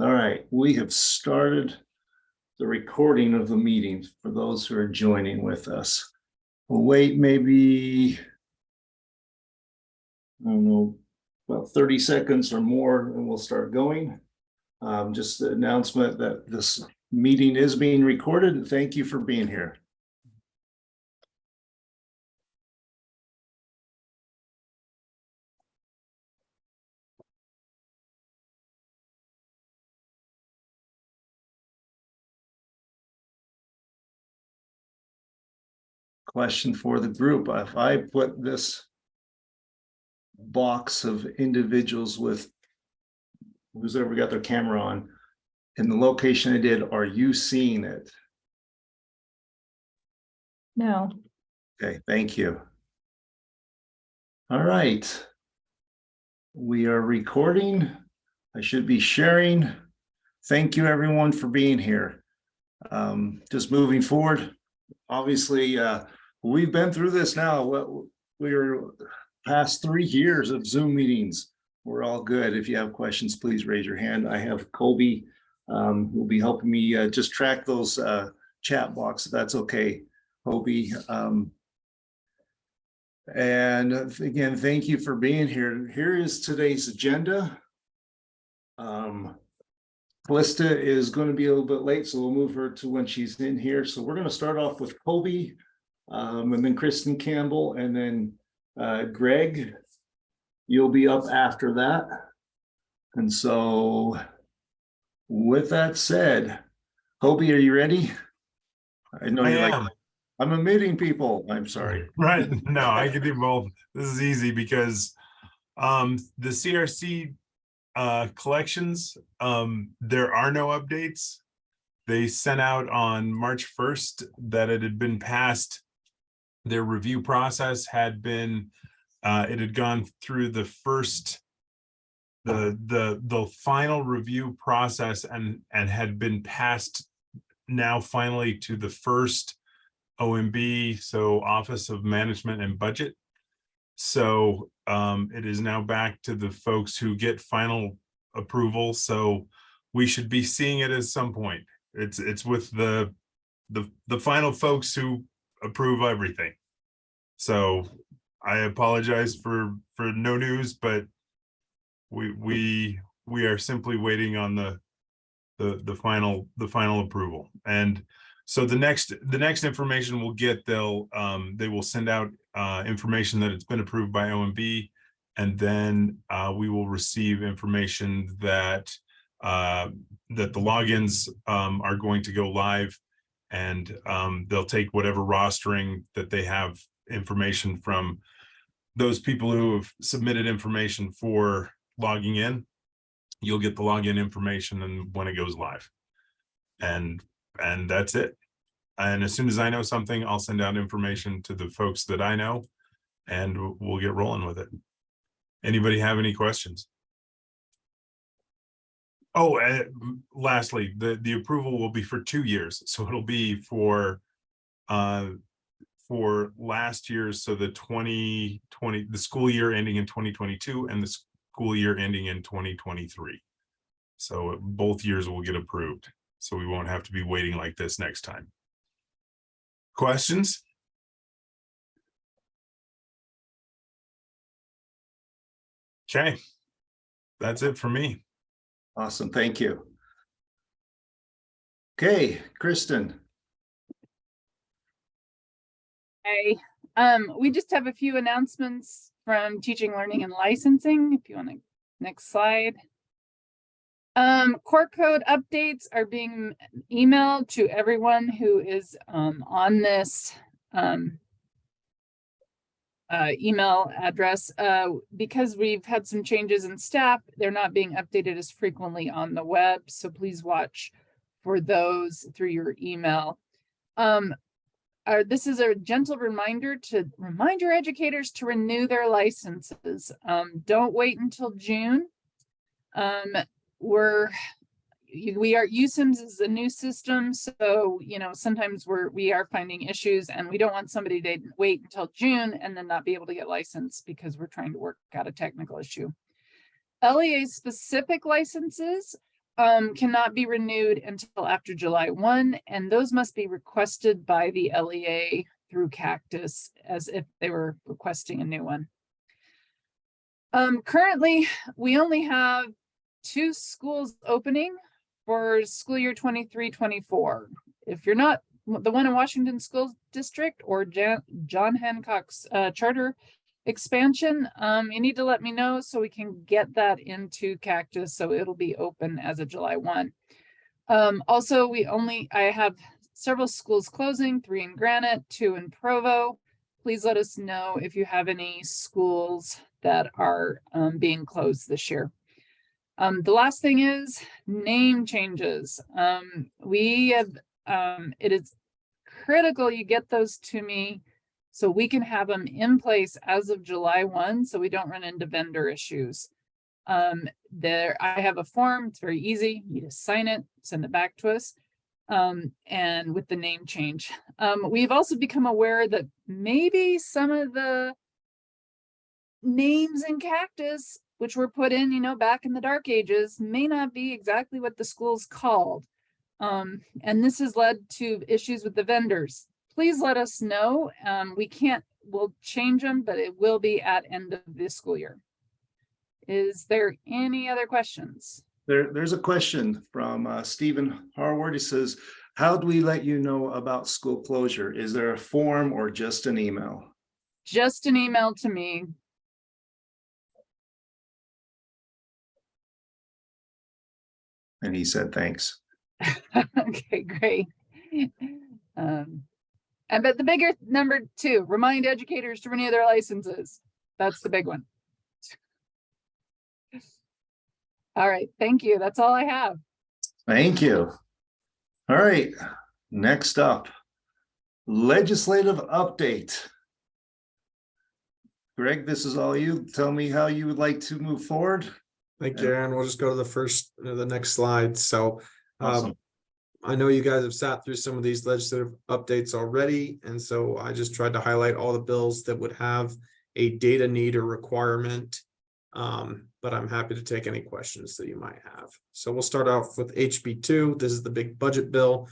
All right, we have started the recording of the meeting for those who are joining with us. We'll wait maybe, I don't know, about 30 seconds or more, and we'll start going. Just the announcement that this meeting is being recorded, and thank you for being here. Question for the group. If I put this box of individuals with who's ever got their camera on in the location I did, are you seeing it? No. Okay, thank you. All right. We are recording. I should be sharing. Thank you everyone for being here. Just moving forward, obviously, we've been through this now. We're past 3 years of Zoom meetings. We're all good. If you have questions, please raise your hand. I have Colby who will be helping me just track those chat box, if that's okay, Colby. And again, thank you for being here. Here is today's agenda. Calista is going to be a little bit late, so we'll move her to when she's in here. So we're going to start off with Colby, and then Kristen Campbell, and then Greg. You'll be up after that. And so with that said, Colby, are you ready? I know you're like, I'm omitting people. I'm sorry. Right. No, I can do both. This is easy because the CRC collections, there are no updates. They sent out on March 1st that it had been passed. Their review process had been it had gone through the first the final review process and had been passed now finally to the first OMB, so Office of Management and Budget. So it is now back to the folks who get final approval. So we should be seeing it at some point. It's with the final folks who approve everything. So I apologize for no news, but we are simply waiting on the final approval. And so the next information we'll get, they will send out information that it's been approved by OMB, and then we will receive information that that the logins are going to go live, and they'll take whatever rostering that they have information from those people who have submitted information for logging in. You'll get the login information and when it goes live, and that's it. And as soon as I know something, I'll send out information to the folks that I know, and we'll get rolling with it. Anybody have any questions? Oh, lastly, the approval will be for 2 years, so it'll be for last year's, so the 2020, the school year ending in 2022 and the school year ending in 2023. So both years will get approved, so we won't have to be waiting like this next time. Questions? Okay, that's it for me. Awesome, thank you. Okay, Kristen. Hey, we just have a few announcements from Teaching, Learning, and Licensing. If you want to, next slide. Core code updates are being emailed to everyone who is on this email address. Because we've had some changes in staff, they're not being updated as frequently on the web, so please watch for those through your email. This is a gentle reminder to remind your educators to renew their licenses. Don't wait until June. USIMS is a new system, so sometimes we are finding issues, and we don't want somebody to wait until June and then not be able to get licensed because we're trying to work out a technical issue. LEA specific licenses cannot be renewed until after July 1, and those must be requested by the LEA through Cactus as if they were requesting a new one. Currently, we only have 2 schools opening for school year 23-24. If you're not the one in Washington School District or John Hancock's charter expansion, you need to let me know so we can get that into Cactus, so it'll be open as of July 1. Also, I have several schools closing, 3 in Granite, 2 in Provo. Please let us know if you have any schools that are being closed this year. The last thing is name changes. It is critical you get those to me so we can have them in place as of July 1, so we don't run into vendor issues. I have a form, it's very easy. You just sign it, send it back to us, and with the name change. We've also become aware that maybe some of the names in Cactus, which were put in, back in the dark ages, may not be exactly what the school's called. And this has led to issues with the vendors. Please let us know. We'll change them, but it will be at end of this school year. Is there any other questions? There's a question from Stephen Harward. He says, how do we let you know about school closure? Is there a form or just an email? Just an email to me. And he said, thanks. Okay, great. But the bigger number 2, remind educators to renew their licenses. That's the big one. All right, thank you. That's all I have. Thank you. All right, next up, legislative update. Greg, this is all you. Tell me how you would like to move forward. Thank you, Aaron. We'll just go to the next slide. So Awesome. I know you guys have sat through some of these legislative updates already, and so I just tried to highlight all the bills that would have a data need or requirement, but I'm happy to take any questions that you might have. So we'll start off with HB2. This is the big budget bill.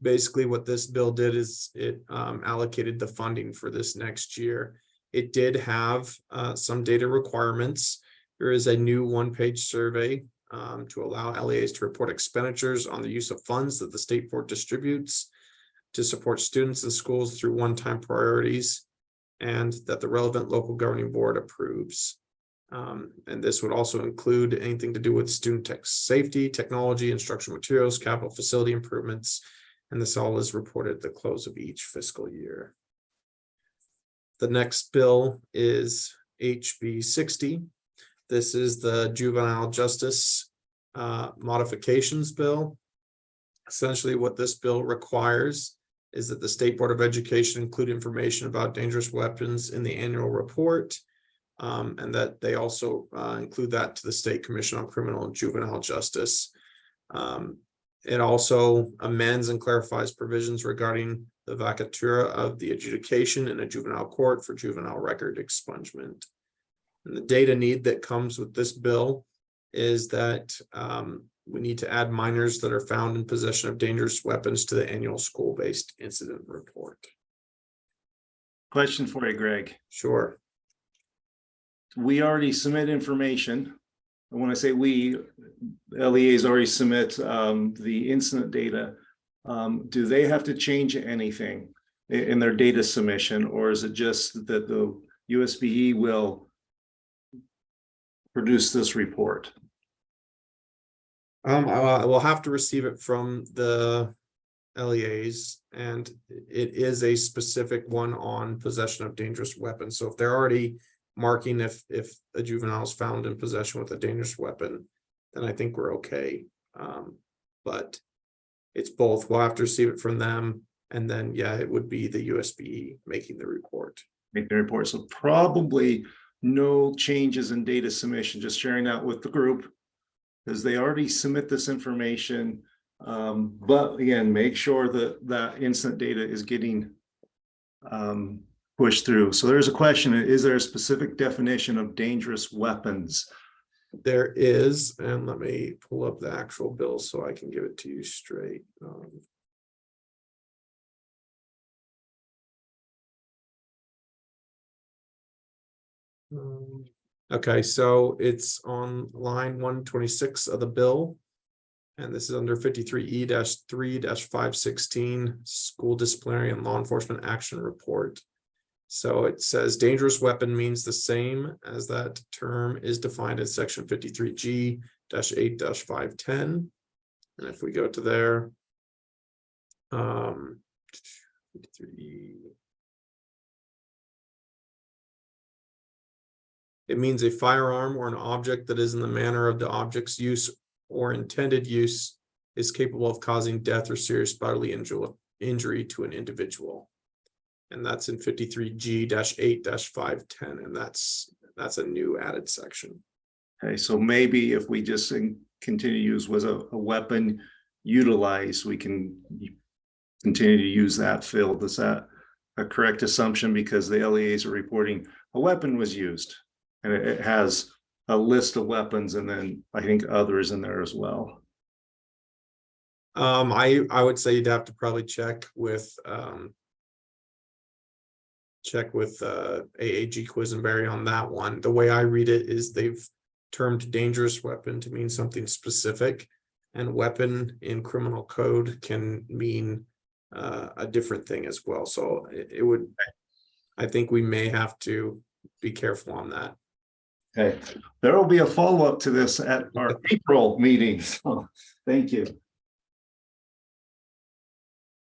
Basically what this bill did is it allocated the funding for this next year. It did have some data requirements. There is a new 1-page survey to allow LEAs to report expenditures on the use of funds that the state board distributes to support students and schools through one-time priorities, and that the relevant local governing board approves. And this would also include anything to do with student tech safety, technology, instructional materials, capital facility improvements, and this all is reported at the close of each fiscal year. The next bill is HB 60. This is the juvenile justice modifications bill. Essentially, what this bill requires is that the State Board of Education include information about dangerous weapons in the annual report, and that they also include that to the State Commission on Criminal and Juvenile Justice. It also amends and clarifies provisions regarding the vacatura of the adjudication in a juvenile court for juvenile record expungement. And the data need that comes with this bill is that we need to add minors that are found in possession of dangerous weapons to the annual school-based incident report. Question for you, Greg. Sure. We already submit information. And when I say we, LEAs already submit the incident data. Do they have to change anything in their data submission, or is it just that the USBE will produce this report? I will have to receive it from the LEAs, and it is a specific one on possession of dangerous weapons. So if they're already marking if a juvenile is found in possession with a dangerous weapon, then I think we're okay. But it's both. We'll have to receive it from them, and then yeah, it would be the USBE making the report. Make the report. So probably no changes in data submission, just sharing that with the group, because they already submit this information. But again, make sure that that incident data is getting pushed through. So there's a question: is there a specific definition of dangerous weapons? There is, and let me pull up the actual bill so I can give it to you straight. Okay, so it's on line 126 of the bill. And this is under 53E-3-516 School Disciplinary and Law Enforcement Action Report. So it says dangerous weapon means the same as that term is defined in section 53G-8-510. And if we go to there, 53E. It means a firearm or an object that is in the manner of the object's use or intended use is capable of causing death or serious bodily injury to an individual. And that's in 53G-8-510, and that's a new added section. Okay, so maybe if we just continue to use was a weapon utilized, we can continue to use that field. Is that a correct assumption? Because the LEAs are reporting a weapon was used, and it has a list of weapons, and then I think others in there as well. I would say you'd have to probably check with AAG Quisenberry on that one. The way I read it is they've termed dangerous weapon to mean something specific, and weapon in criminal code can mean a different thing as well. So it would, I think we may have to be careful on that. Okay, there will be a follow-up to this at our April meeting. So thank you.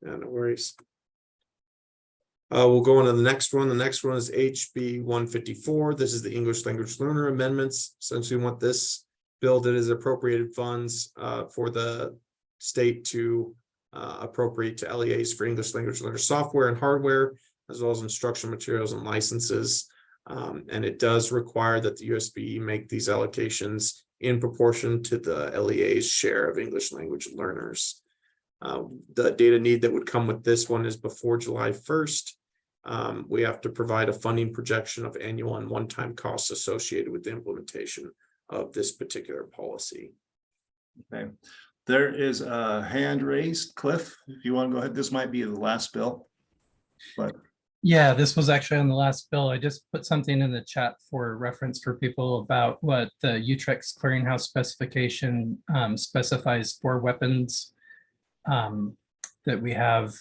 Yeah, no worries. We'll go on to the next one. The next one is HB 154. This is the English language learner amendments. Essentially what this bill did is appropriated funds for the state to appropriate to LEAs for English language learner software and hardware, as well as instructional materials and licenses. And it does require that the USBE make these allocations in proportion to the LEA's share of English language learners. The data need that would come with this one is before July 1st. We have to provide a funding projection of annual and one-time costs associated with the implementation of this particular policy. Okay, there is a hand raised. Cliff, if you want to go ahead, this might be the last bill, but yeah, this was actually on the last bill. I just put something in the chat for reference for people about what the Utrecht's clearinghouse specification specifies for weapons, that we have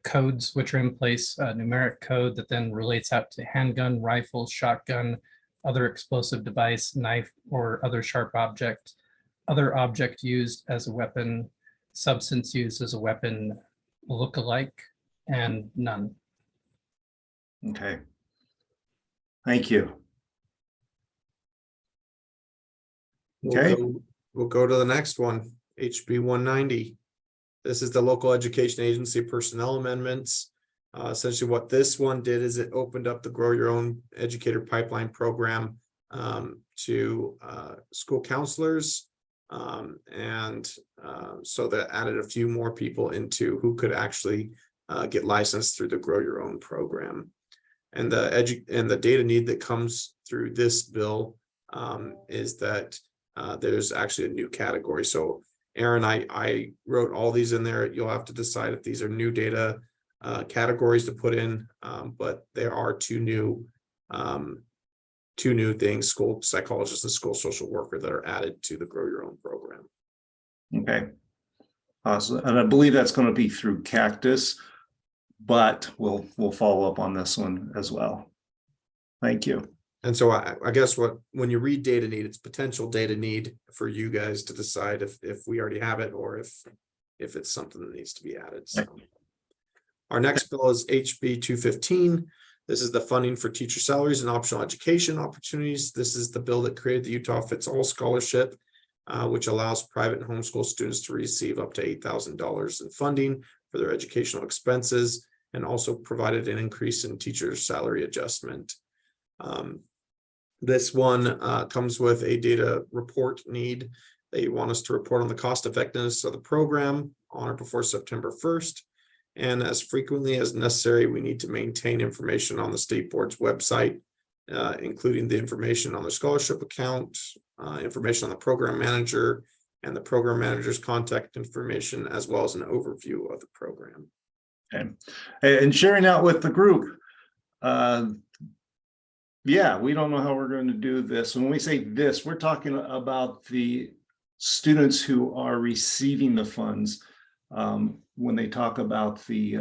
codes which are in place, a numeric code that then relates out to handgun, rifle, shotgun, other explosive device, knife, or other sharp object, other object used as a weapon, substance used as a weapon, look-alike, and none. okay. Thank you. Okay. We'll go to the next one, HB 190. This is the local education agency personnel amendments. Essentially what this one did is it opened up the Grow Your Own Educator Pipeline program to school counselors. So that added a few more people into who could actually get licensed through the Grow Your Own program. And the data need that comes through this bill is that there's actually a new category. So Aaron, I wrote all these in there. You'll have to decide if these are new data categories to put in, but there are two new things: school psychologist and school social worker, that are added to the Grow Your Own program. Okay. Awesome. And I believe that's going to be through Cactus, but we'll follow up on this one as well. Thank you. And so I guess when you read data need, it's potential data need for you guys to decide if we already have it or if it's something that needs to be added. So our next bill is HB 215. This is the funding for teacher salaries and optional education opportunities. This is the bill that created the Utah Fits All Scholarship, which allows private and homeschool students to receive up to $8,000 in funding for their educational expenses, and also provided an increase in teacher salary adjustment. This one comes with a data report need. They want us to report on the cost effectiveness of the program on or before September 1st. And as frequently as necessary, we need to maintain information on the state board's website, including the information on the scholarship account, information on the program manager and the program manager's contact information, as well as an overview of the program. Okay. And sharing out with the group. Yeah, we don't know how we're going to do this. When we say this, we're talking about the students who are receiving the funds. When they talk about the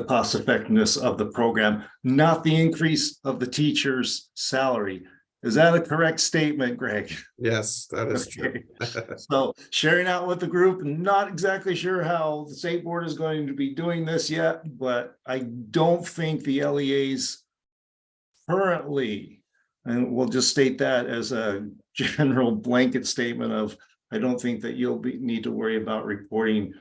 cost effectiveness of the program, not the increase of the teacher's salary. Is that a correct statement, Greg? Yes, that is Okay. true. So sharing out with the group, not exactly sure how the state board is going to be doing this yet, but I don't think the LEAs currently, and we'll just state that as a general blanket statement of, I don't think that you'll need to worry about reporting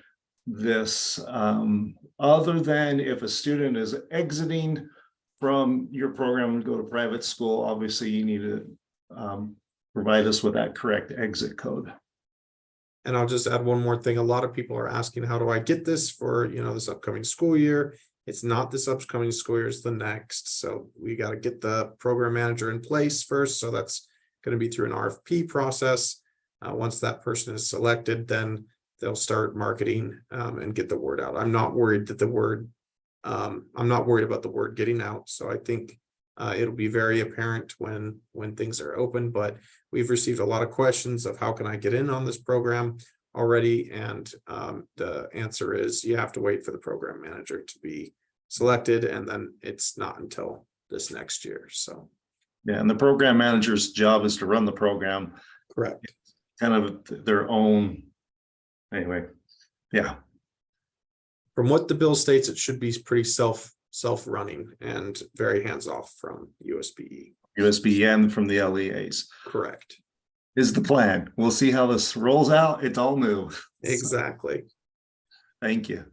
this, other than if a student is exiting from your program and go to private school, obviously you need to provide us with that correct exit code. And I'll just add one more thing. A lot of people are asking, how do I get this for, this upcoming school year? It's not this upcoming school year, it's the next. So we got to get the program manager in place first. So that's going to be through an RFP process. Once that person is selected, then they'll start marketing and get the word out. I'm not worried that I'm not worried about the word getting out. So I think it'll be very apparent when things are open, but we've received a lot of questions of how can I get in on this program already, and the answer is you have to wait for the program manager to be selected, and then it's not until this next year. So yeah, and the program manager's job is to run the program. correct. Kind of their own, anyway, yeah. From what the bill states, it should be pretty self-running and very hands-off from USBE. USB and from the LEAs Correct. is the plan. We'll see how this rolls out. It's all new. Exactly. Thank you.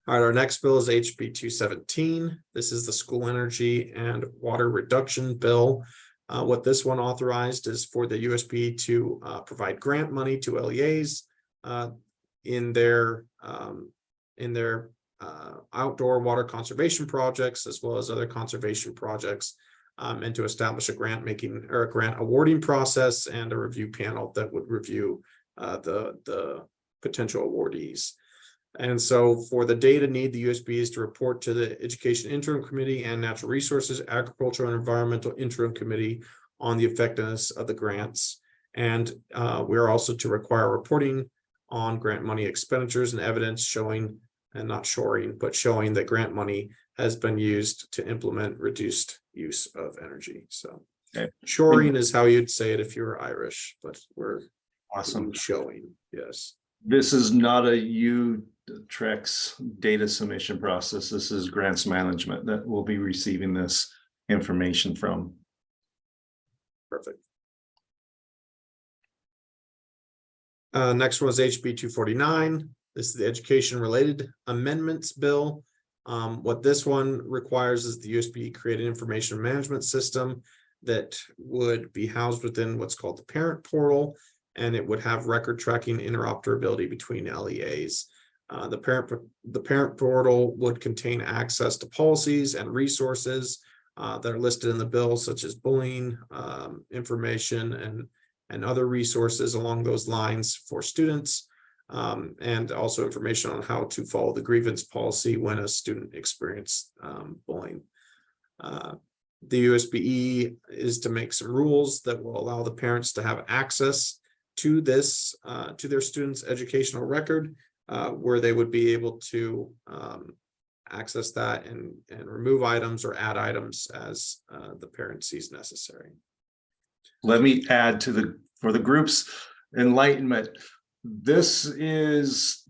All right, our next bill is HB 217. This is the school energy and water reduction bill. What this one authorized is for the USB to provide grant money to LEAs in their outdoor water conservation projects, as well as other conservation projects, and to establish a grant awarding process and a review panel that would review the potential awardees. And so for the data need, the USB is to report to the Education Interim Committee and Natural Resources, Agricultural and Environmental Interim Committee on the effectiveness of the grants. And we're also to require reporting on grant money expenditures and evidence showing, and not showing, but showing that grant money has been used to implement reduced use of energy. So okay. Shoring is how you'd say it if you were Irish, but we're Awesome. showing, yes. This is not a U-Trex data submission process. This is grants management that will be receiving this information from. Perfect. Next one is HB 249. This is the education related amendments bill. What this one requires is the USB create an information management system that would be housed within what's called the parent portal, and it would have record tracking interoperability between LEAs. The parent portal would contain access to policies and resources that are listed in the bill, such as bullying information and other resources along those lines for students, and also information on how to follow the grievance policy when a student experienced bullying. The USB-E is to make some rules that will allow the parents to have access to this, to their students' educational record, where they would be able to access that and remove items or add items as the parent sees necessary. Let me add for the group's enlightenment. This is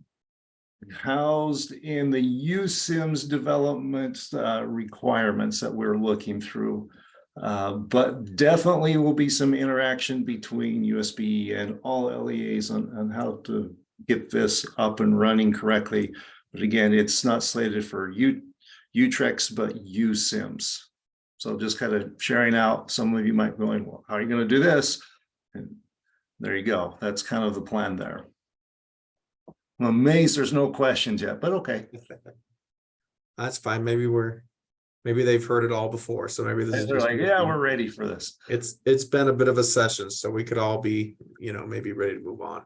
housed in the USIMS development requirements that we're looking through. But definitely will be some interaction between USB and all LEAs on how to get this up and running correctly. But again, it's not slated for U-Trex, but USIMS. So just kind of sharing out, some of you might be going, well, how are you going to do this? And there you go. That's kind of the plan there. I'm amazed there's no questions yet, but okay. That's fine. Maybe we're maybe they've heard it all before, so maybe this is They're just like, yeah, we're ready for this. it's been a bit of a session, so we could all be, maybe ready to move on.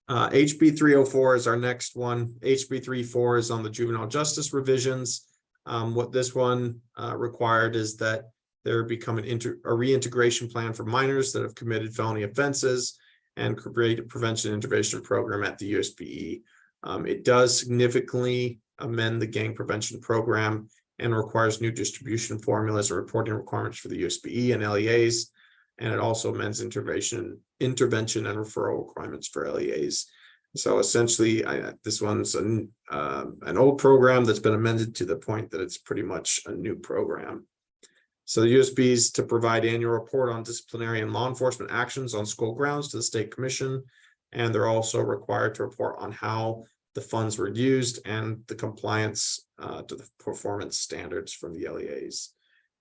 HB 304 is our next one. HB 34 is on the juvenile justice revisions. What this one required is that there become a reintegration plan for minors that have committed felony offenses and create a prevention intervention program at the USBE. It does significantly amend the gang prevention program and requires new distribution formulas and reporting requirements for the USBE and LEAs. And it also amends intervention and referral requirements for LEAs. So essentially, this one's an old program that's been amended to the point that it's pretty much a new program. So the USB is to provide annual report on disciplinary and law enforcement actions on school grounds to the State Commission. And they're also required to report on how the funds were used and the compliance to the performance standards from the LEAs.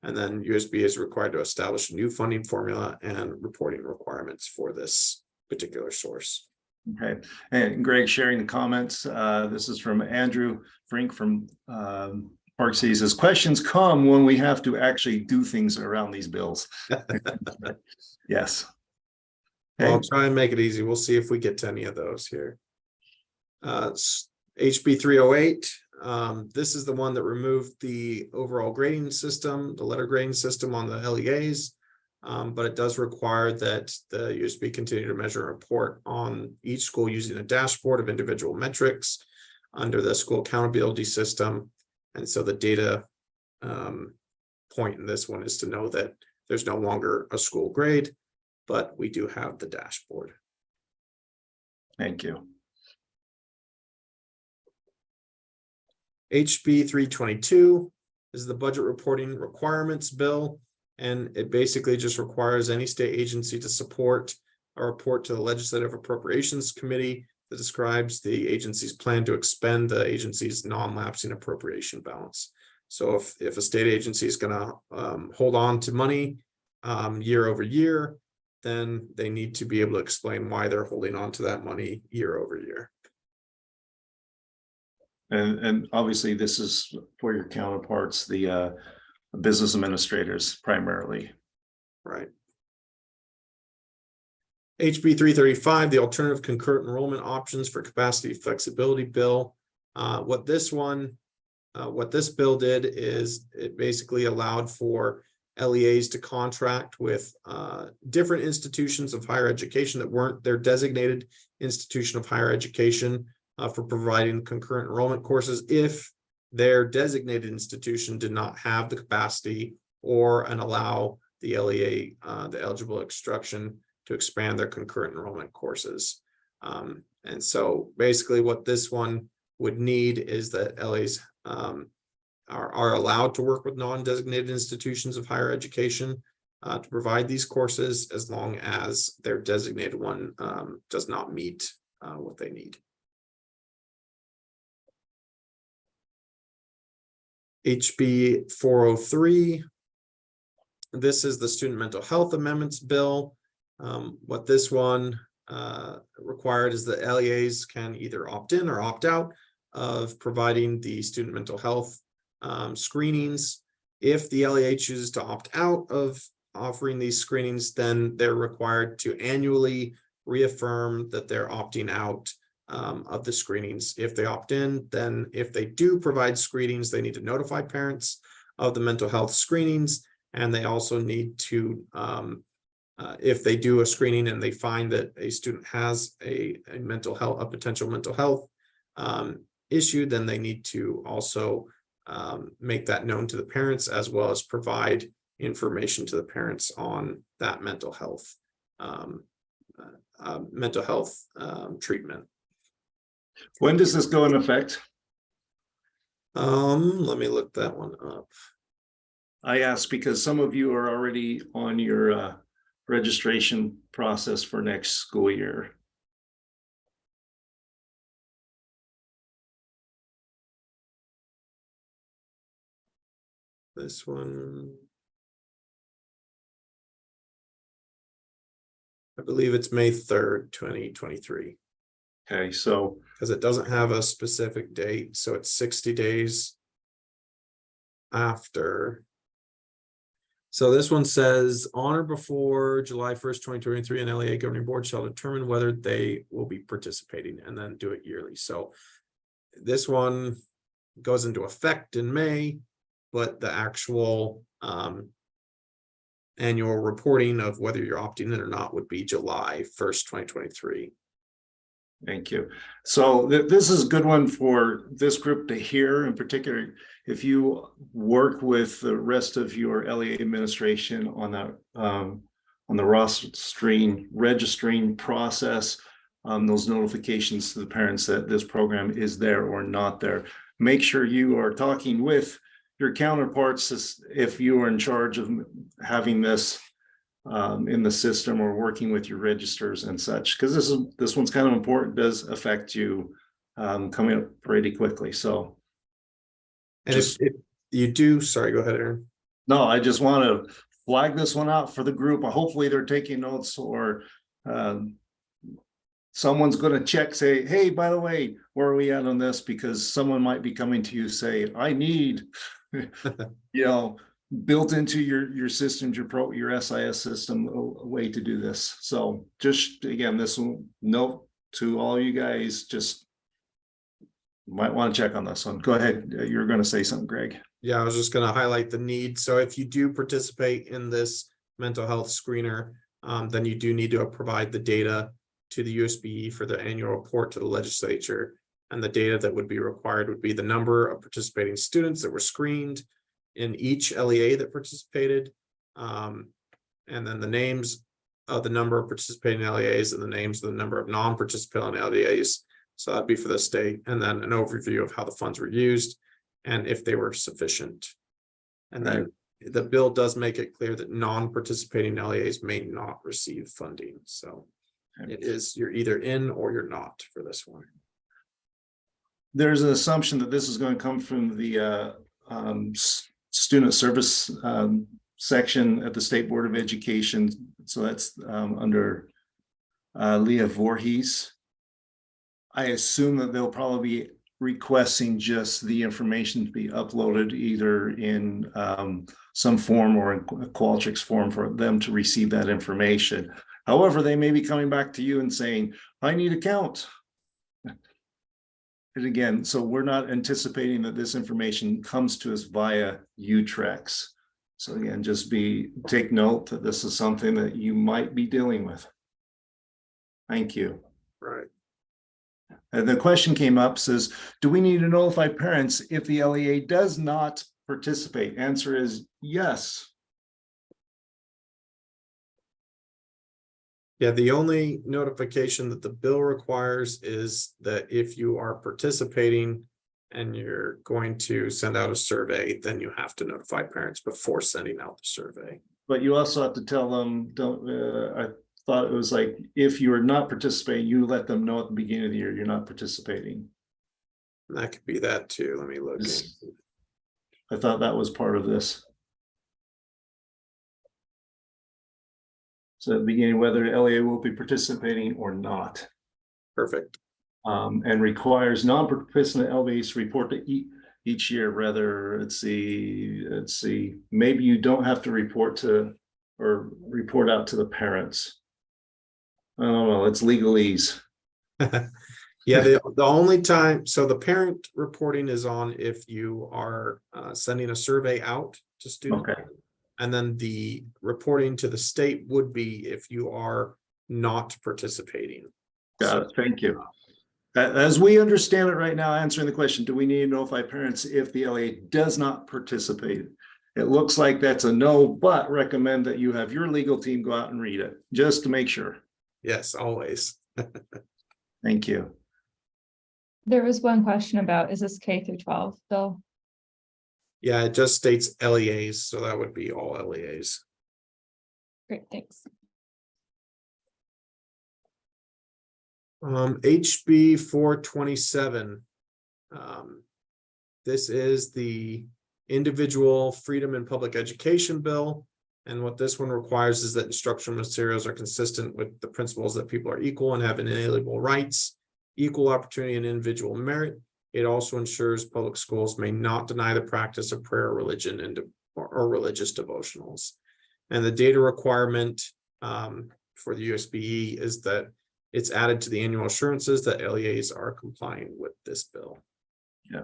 And then USB is required to establish a new funding formula and reporting requirements for this particular source. Okay, and Greg sharing the comments. This is from Andrew Frink from Park City. Says questions come when we have to actually do things around these bills. Yes. Well, Okay. I'll try and make it easy. We'll see if we get to any of those here. HB 308. This is the one that removed the overall grading system, the letter grading system on the LEAs. But it does require that the USB continue to measure and report on each school using a dashboard of individual metrics under the school accountability system. And so the data point in this one is to know that there's no longer a school grade, but we do have the dashboard. Thank you. HB 322 is the budget reporting requirements bill. And it basically just requires any state agency to support a report to the Legislative Appropriations Committee that describes the agency's plan to expend the agency's non-lapsing appropriation balance. So if a state agency is going to hold on to money year over year, then they need to be able to explain why they're holding on to that money year over year. And obviously this is for your counterparts, the business administrators primarily. Right. HB 335, the alternative concurrent enrollment options for capacity flexibility bill. What this bill did is it basically allowed for LEAs to contract with different institutions of higher education that weren't their designated institution of higher education for providing concurrent enrollment courses if their designated institution did not have the capacity or allow the LEA, the eligible instruction, to expand their concurrent enrollment courses. And so basically what this one would need is that LEAs are allowed to work with non-designated institutions of higher education to provide these courses as long as their designated one does not meet what they need. HB 403. This is the Student Mental Health Amendments Bill. What this one required is that LEAs can either opt in or opt out of providing the student mental health screenings. If the LEA chooses to opt out of offering these screenings, then they're required to annually reaffirm that they're opting out of the screenings. If they opt in, then if they do provide screenings, they need to notify parents of the mental health screenings, and they also need to, if they do a screening and they find that a student has a potential mental health issue, then they need to also make that known to the parents, as well as provide information to the parents on that mental health treatment. When does this go in effect? Let me look that one up. I ask because some of you are already on your registration process for next school year. This one, I believe it's May 3rd, 2023. Okay, so Because it doesn't have a specific date, so it's 60 days. after. So this one says on or before July 1st, 2023, an LEA governing board shall determine whether they will be participating and then do it yearly. So this one goes into effect in May, but the actual annual reporting of whether you're opting in or not would be July 1st, 2023. Thank you. So this is a good one for this group to hear, in particular, if you work with the rest of your LEA administration on that on the registering process, those notifications to the parents that this program is there or not there. Make sure you are talking with your counterparts if you are in charge of having this in the system, or working with your registers and such, because this one's kind of important, does affect you coming up pretty quickly. So, And if you do, sorry, go ahead, Aaron. no, I just want to flag this one out for the group. Hopefully they're taking notes, or someone's going to check, say, hey, by the way, where are we at on this? Because someone might be coming to you, say, I need, built into your systems, your SIS system, a way to do this. So just again, this one, note to all you guys, just might want to check on this one. Go ahead. You're going to say something, Greg. Yeah, I was just going to highlight the need. So if you do participate in this mental health screener, then you do need to provide the data to the USBE for the annual report to the legislature. And the data that would be required would be the number of participating students that were screened in each LEA that participated, and then the names of the number of participating LEAs and the names of the number of non-participating LEAs. So that'd be for the state, and then an overview of how the funds were used and if they were sufficient. And then the bill does make it clear that non-participating LEAs may not receive funding. So it is, you're either in or you're not for this one. There's an assumption that this is going to come from the student service section at the State Board of Education. So that's under LEA Voorhees. I assume that they'll probably be requesting just the information to be uploaded either in some form or in Qualtrics form for them to receive that information. However, they may be coming back to you and saying, I need a count. And again, so we're not anticipating that this information comes to us via Utrex. So again, just take note that this is something that you might be dealing with. Thank you. Right. And the question came up, says, do we need to notify parents if the LEA does not participate? Answer is yes. Yeah, the only notification that the bill requires is that if you are participating and you're going to send out a survey, then you have to notify parents before sending out the survey. But you also have to tell them, I thought it was like, if you are not participating, you let them know at the beginning of the year you're not participating. And that could be that too. Let me look. I thought that was part of this. So at the beginning, whether LEA will be participating or not. Perfect. And requires non-participant LEAs to report to each year. Rather, let's see, maybe you don't have to report to or report out to the parents. I don't know, it's legalese. Yeah, the only time, so the parent reporting is on if you are sending a survey out to students. Okay. And then the reporting to the state would be if you are not participating. Got it. Thank you. As we understand it right now, answering the question, do we need to notify parents if the LEA does not participate? It looks like that's a no, but recommend that you have your legal team go out and read it just to make sure. Yes, always. Thank you. There was one question about, is this K through 12 bill? Yeah, it just states LEAs, so that would be all LEAs. Great, thanks. HB 427. This is the individual freedom in public education bill. And what this one requires is that instructional materials are consistent with the principles that people are equal and have inalienable rights, equal opportunity and individual merit, It also ensures public schools may not deny the practice of prayer, religion, or religious devotionals. And the data requirement for the USBE is that it's added to the annual assurances that LEAs are complying with this bill. Yeah,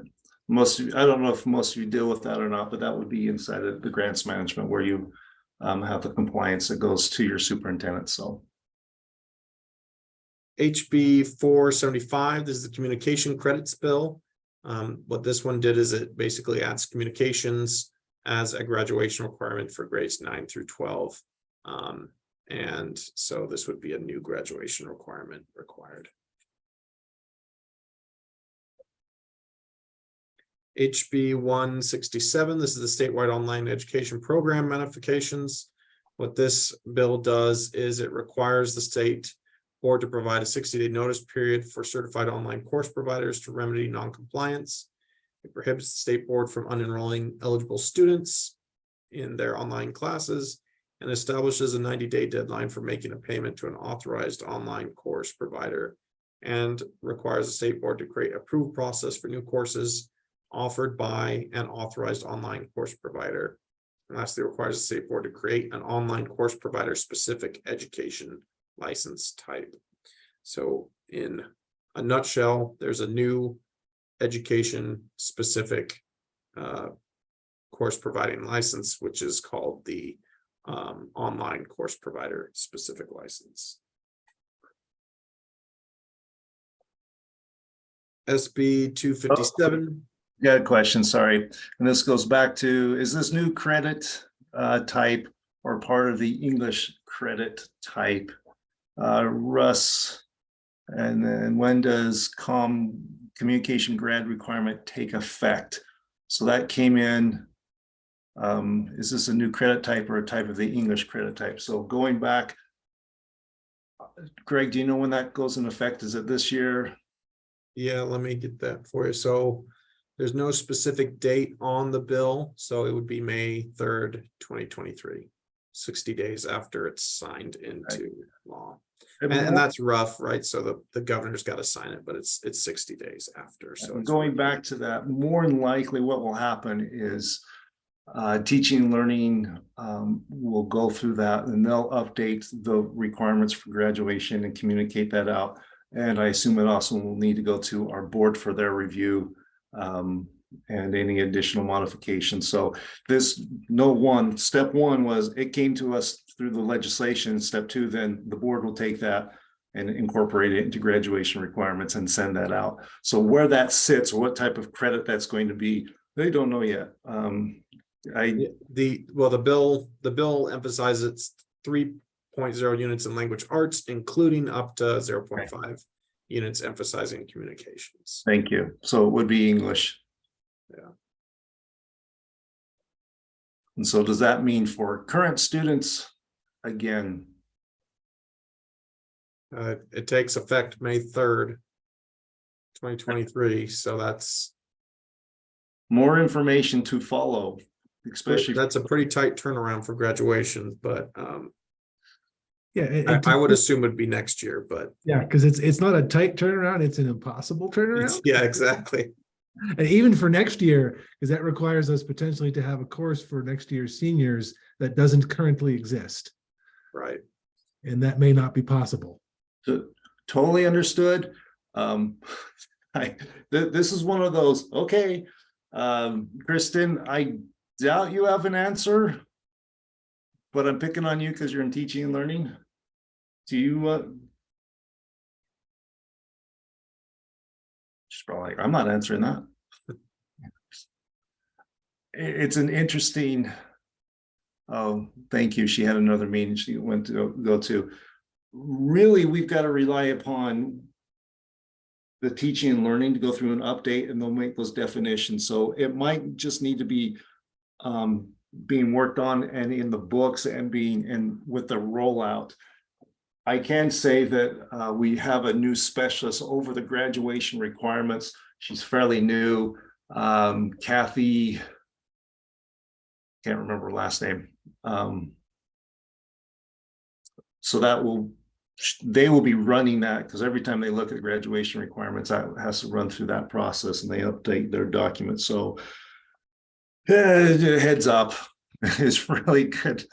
most of you, I don't know if most of you deal with that or not, but that would be inside of the grants management where you have the compliance that goes to your superintendent. So HB 475, this is the communication credits bill. What this one did is it basically adds communications as a graduation requirement for grades 9 through 12. And so this would be a new graduation requirement required. HB 167, this is the statewide online education program modifications. What this bill does is it requires the state board to provide a 60-day notice period for certified online course providers to remedy non-compliance. It prohibits the state board from unenrolling eligible students in their online classes and establishes a 90-day deadline for making a payment to an authorized online course provider, and requires the state board to create approved process for new courses offered by an authorized online course provider. And lastly, requires the state board to create an online course provider specific education license type. So in a nutshell, there's a new education specific course providing license, which is called the online course provider specific license. SB 257. got a question, sorry. And this goes back to, is this new credit type or part of the English credit type? Russ, and then when does communication grad requirement take effect? So that came in. Is this a new credit type or a type of the English credit type? So going back, Greg, do you know when that goes in effect? Is it this year? Yeah, let me get that for you. So there's no specific date on the bill, so it would be May 3rd, 2023, 60 days after it's signed into law. And that's rough, right? So the governor's got to sign it, but it's 60 days after. So it's going back to that, more than likely what will happen is teaching and learning will go through that, and they'll update the requirements for graduation and communicate that out. And I assume it also will need to go to our board for their review and any additional modifications. So step one was it came to us through the legislation. Step two, then the board will take that and incorporate it into graduation requirements and send that out. So where that sits or what type of credit that's going to be, they don't know yet. The bill emphasizes 3.0 units in language arts, including up to 0.5 units emphasizing communications. Thank you. So it would be English. Yeah. And so does that mean for current students, again? It takes effect May 3rd, 2023. So that's More information to follow, especially. that's a pretty tight turnaround for graduation, but Yeah, I would assume it'd be next year, but yeah, because it's not a tight turnaround, it's an impossible turnaround. yeah, exactly. And even for next year, because that requires us potentially to have a course for next year's seniors that doesn't currently exist. Right. And that may not be possible. Totally understood. This is one of those, okay. Kristen, I doubt you have an answer, but I'm picking on you because you're in teaching and learning. Do you she's probably like, I'm not answering that. It's an interesting, oh, thank you. She had another meeting she went to go to. Really, we've got to rely upon the teaching and learning to go through an update, and they'll make those definitions. So it might just need to be being worked on and in the books and being in with the rollout. I can say that we have a new specialist over the graduation requirements. She's fairly new. Kathy, can't remember her last name. So that will they will be running that, because every time they look at graduation requirements, that has to run through that process and they update their documents. So heads up, is really good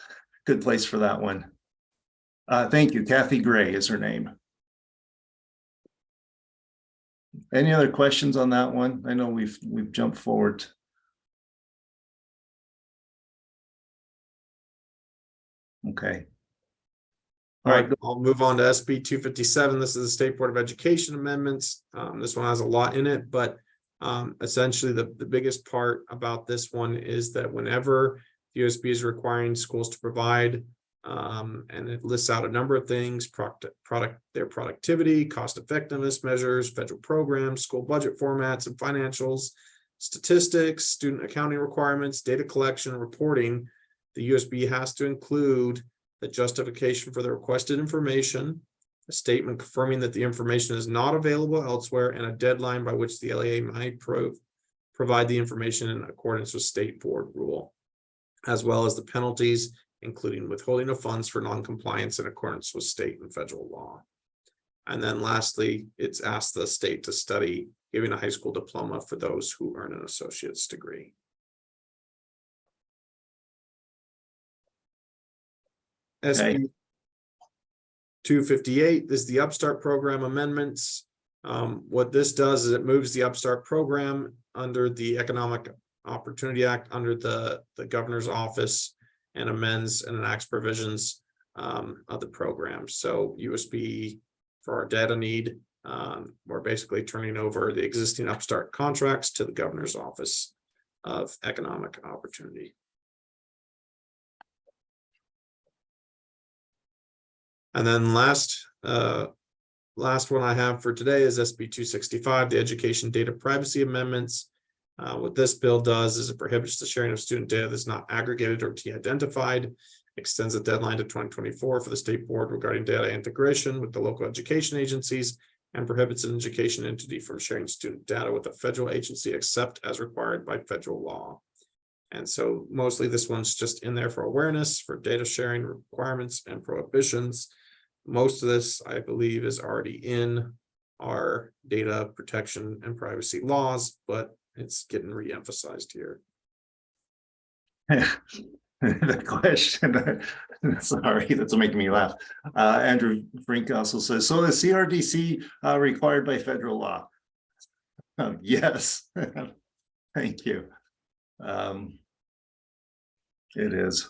place for that one. Thank you. Kathy Gray is her name. Any other questions on that one? I know we've jumped forward. Okay. All right, I'll move on to SB 257. This is the State Board of Education amendments. This one has a lot in it, but essentially the biggest part about this one is that whenever the USB is requiring schools to provide, and it lists out a number of things, their productivity, cost effectiveness measures, federal programs, school budget formats and financials, statistics, student accounting requirements, data collection, and reporting, the USB has to include the justification for the requested information, a statement confirming that the information is not available elsewhere, and a deadline by which the LEA might provide the information in accordance with state board rule, as well as the penalties, including withholding of funds for non-compliance in accordance with state and federal law. And then lastly, it's asked the state to study giving a high school diploma for those who earn an associate's degree. SB 258 is the Upstart program amendments. What this does is it moves the Upstart program under the Economic Opportunity Act under the governor's office and amends and enacts provisions of the program. So USB for our data need, we're basically turning over the existing Upstart contracts to the governor's office of economic opportunity. And then last one I have for today is SB 265, the Education Data Privacy Amendments. What this bill does is it prohibits the sharing of student data that's not aggregated or de-identified, extends the deadline to 2024 for the state board regarding data integration with the local education agencies, and prohibits an education entity from sharing student data with a federal agency except as required by federal law. And so mostly this one's just in there for awareness, for data sharing requirements and prohibitions. Most of this, I believe, is already in our data protection and privacy laws, but it's getting re-emphasized here. The question, sorry, that's making me laugh. Andrew Frink also says, so is CRDC required by federal law? Yes. Thank you. It is.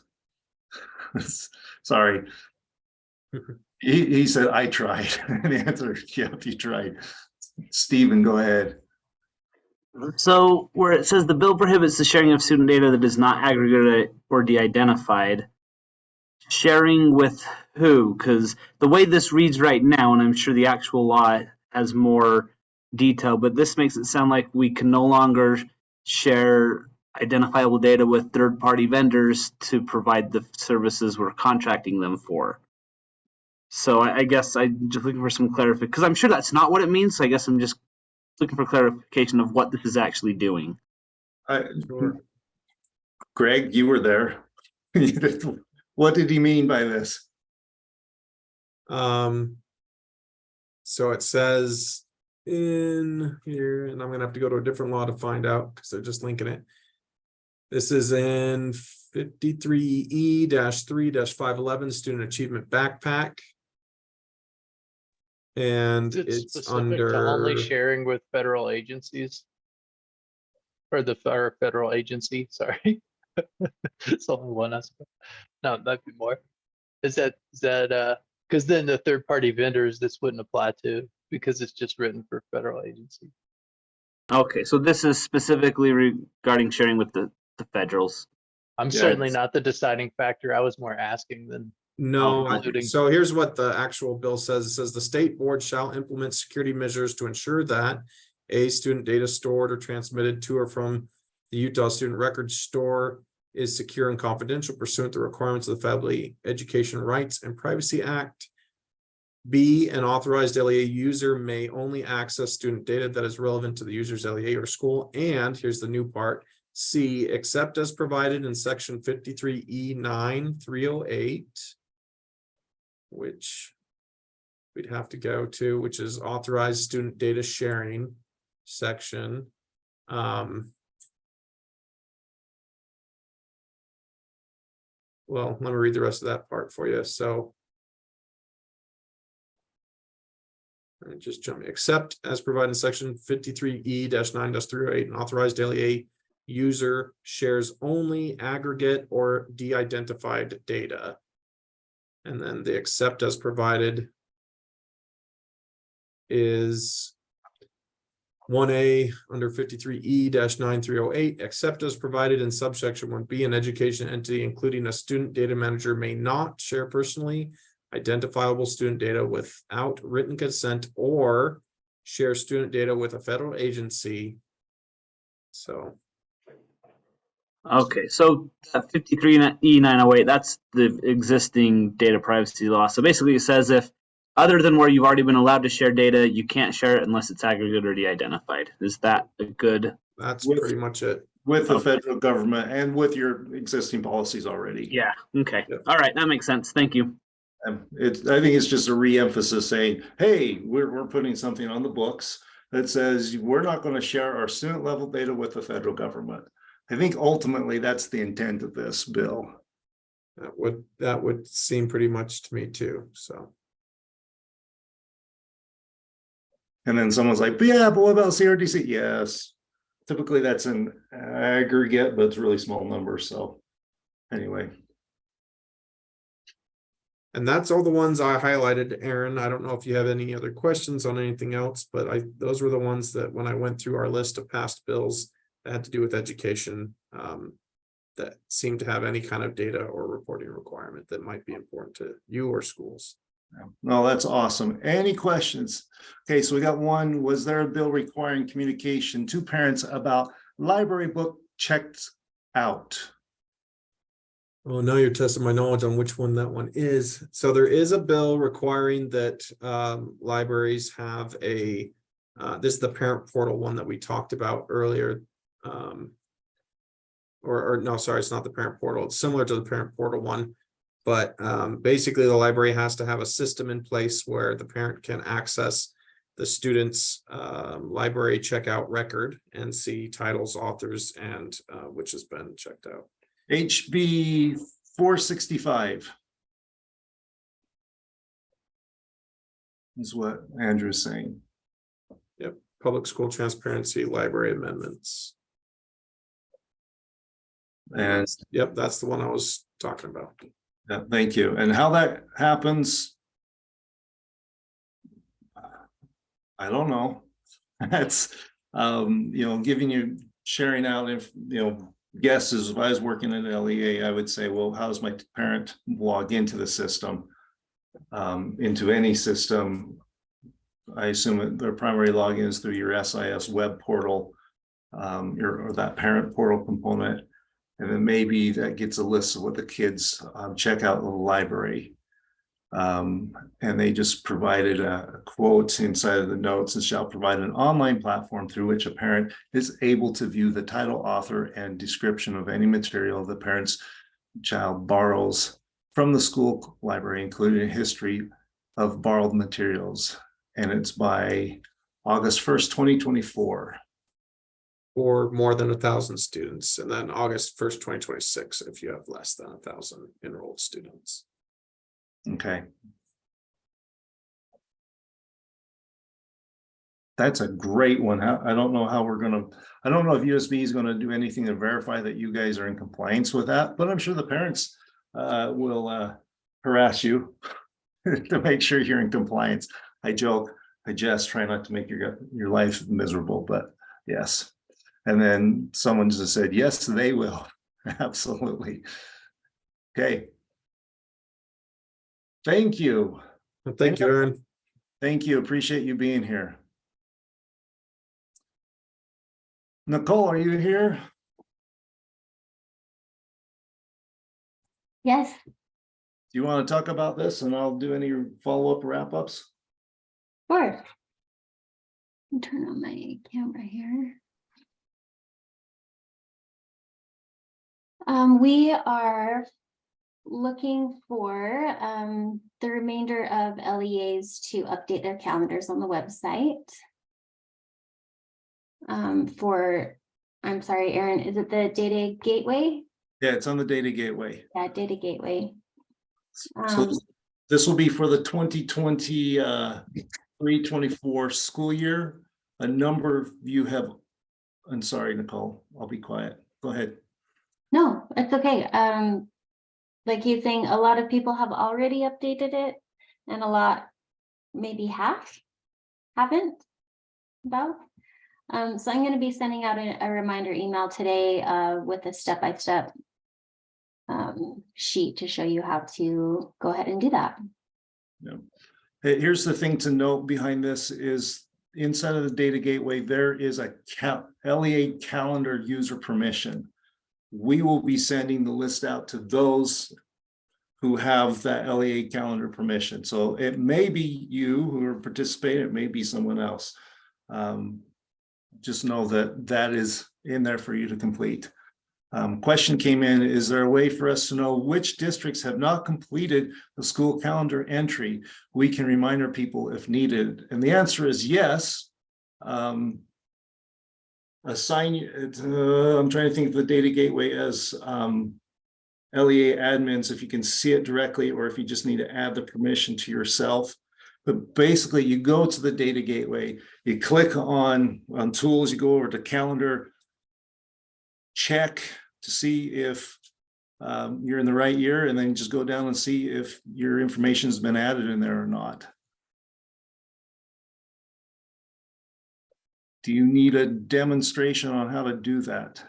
Sorry. He said, I tried. And the answer is, yep, you tried. Stephen, go ahead. So where it says the bill prohibits the sharing of student data that is not aggregated or de-identified, sharing with who? Because the way this reads right now, and I'm sure the actual law has more detail, but this makes it sound like we can no longer share identifiable data with third-party vendors to provide the services we're contracting them for. So I guess I'm just looking for some clarification, because I'm sure that's not what it means. So I guess I'm just looking for clarification of what this is actually doing. Sure. Greg, you were there. What did he mean by this? So it says in here, and I'm gonna have to go to a different law to find out because they're just linking it. This is in 53E-3-511 Student Achievement Backpack. And it's specific under to only sharing with federal agencies, or the federal agency. Sorry, it's only one aspect. No, it might be more. Is that because then the third party vendors this wouldn't apply to, because it's just written for federal agency. Okay, so this is specifically regarding sharing with the federals. I'm certainly not the deciding factor. I was more asking than no. including. So here's what the actual bill says. It says the state board shall implement security measures to ensure that a student data stored or transmitted to or from the Utah Student Records Store is secure and confidential pursuant to the requirements of the Federal Education Rights and Privacy Act. B, an authorized LEA user may only access student data that is relevant to the user's LEA or school. And here's the new part. C, except as provided in section 53E9-308, which we'd have to go to, which is authorized student data sharing section. Well, let me read the rest of that part for you. So just jump, except as provided in section 53E-9-308, an authorized LEA user shares only aggregate or de-identified data. And then the except as provided is 1A under 53E-9308, except as provided in subsection 1B, an education entity, including a student data manager, may not share personally identifiable student data without written consent or share student data with a federal agency. So. Okay, so 53E908, that's the existing data privacy law. So basically it says if other than where you've already been allowed to share data, you can't share it unless it's aggregate or de-identified. Is that a good? That's With- pretty much it. With the federal government and with your existing policies already. Yeah, okay. Yep. All right, that makes sense. Thank you. I think it's just a re-emphasis saying, hey, we're putting something on the books that says we're not going to share our student level data with the federal government. I think ultimately that's the intent of this bill. That would seem pretty much to me too. So. And then someone's like, yeah, but what about CRDC? Yes. Typically that's an aggregate, but it's really small numbers. So anyway. And that's all the ones I highlighted, Aaron. I don't know if you have any other questions on anything else, but those were the ones that when I went through our list of past bills that had to do with education, that seemed to have any kind of data or reporting requirement that might be important to you or schools. No, that's awesome. Any questions? Okay, so we got one. Was there a bill requiring communication to parents about library book checked out? Well, now you're testing my knowledge on which one that one is. So there is a bill requiring that libraries have a, this is the parent portal one that we talked about earlier. Or no, sorry, it's not the parent portal. It's similar to the parent portal one. But basically the library has to have a system in place where the parent can access the student's library checkout record and see titles, authors, and which has been checked out. HB 465 is what Andrew's saying. Yep, public school transparency library amendments. And yep, that's the one I was talking about. yeah, thank you. And how that happens, I don't know. That's giving you sharing out if guesses. If I was working at LEA, I would say, well, how does my parent log into the system? Into any system. I assume their primary login is through your SIS web portal, or that parent portal component. And then maybe that gets a list of what the kids check out in the library. And they just provided a quote inside of the notes, and shall provide an online platform through which a parent is able to view the title, author, and description of any material the parent's child borrows from the school library, including a history of borrowed materials. And it's by August 1st, 2024. Or more than 1,000 students, and then August 1st, 2026, if you have less than 1,000 enrolled students. Okay. That's a great one. I don't know how we're gonna, I don't know if USB is gonna do anything to verify that you guys are in compliance with that, but I'm sure the parents will harass you to make sure you're in compliance. I joke, I just try not to make your life miserable, but yes. And then someone just said, yes, they will. Absolutely. Okay. Thank you. Well, thank you, Aaron. Thank you. Appreciate you being here. Nicole, are you here? Yes. Do you want to talk about this and I'll do any follow-up wrap-ups? Sure. I'll turn on my camera here. We are looking for the remainder of LEAs to update their calendars on the website. I'm sorry, Aaron, is it the data gateway? Yeah, it's on the data gateway. Yeah, data gateway. So this will be for the 2023-24 school year. A number of you have, I'm sorry, Nicole, I'll be quiet. Go ahead. No, it's okay. Like he's saying, a lot of people have already updated it and a lot maybe haven't about. So I'm going to be sending out a reminder email today with a step-by-step sheet to show you how to go ahead and do that. Yeah. Hey, here's the thing to note behind this is inside of the data gateway, there is a LEA calendar user permission. We will be sending the list out to those who have that LEA calendar permission. So it may be you who are participating, it may be someone else. Just know that that is in there for you to complete. Question came in, is there a way for us to know which districts have not completed the school calendar entry? We can remind our people if needed. And the answer is yes. Assign it, I'm trying to think of the data gateway as LEA admins, if you can see it directly, or if you just need to add the permission to yourself. But basically you go to the data gateway, you click on tools, you go over to calendar, check to see if you're in the right year, and then just go down and see if your information has been added in there or not. Do you need a demonstration on how to do that?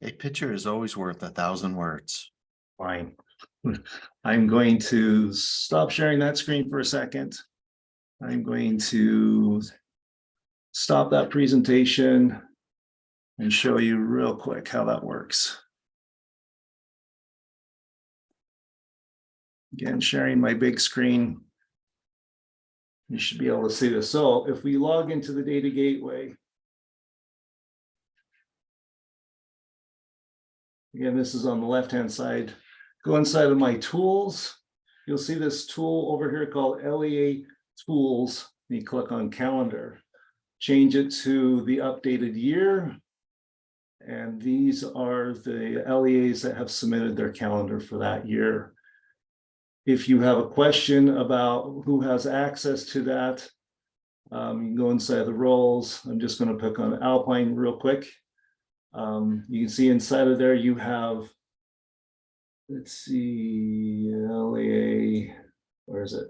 A picture is always worth 1,000 words. Fine. I'm going to stop sharing that screen for a second. I'm going to stop that presentation and show you real quick how that works. Again, sharing my big screen. You should be able to see this. So if we log into the data gateway, again, this is on the left-hand side. Go inside of my tools. You'll see this tool over here called LEA Tools. You click on Calendar. Change it to the updated year. And these are the LEAs that have submitted their calendar for that year. If you have a question about who has access to that, you can go inside the roles. I'm just going to pick on Alpine real quick. You can see inside of there you have, let's see, LEA, where is it?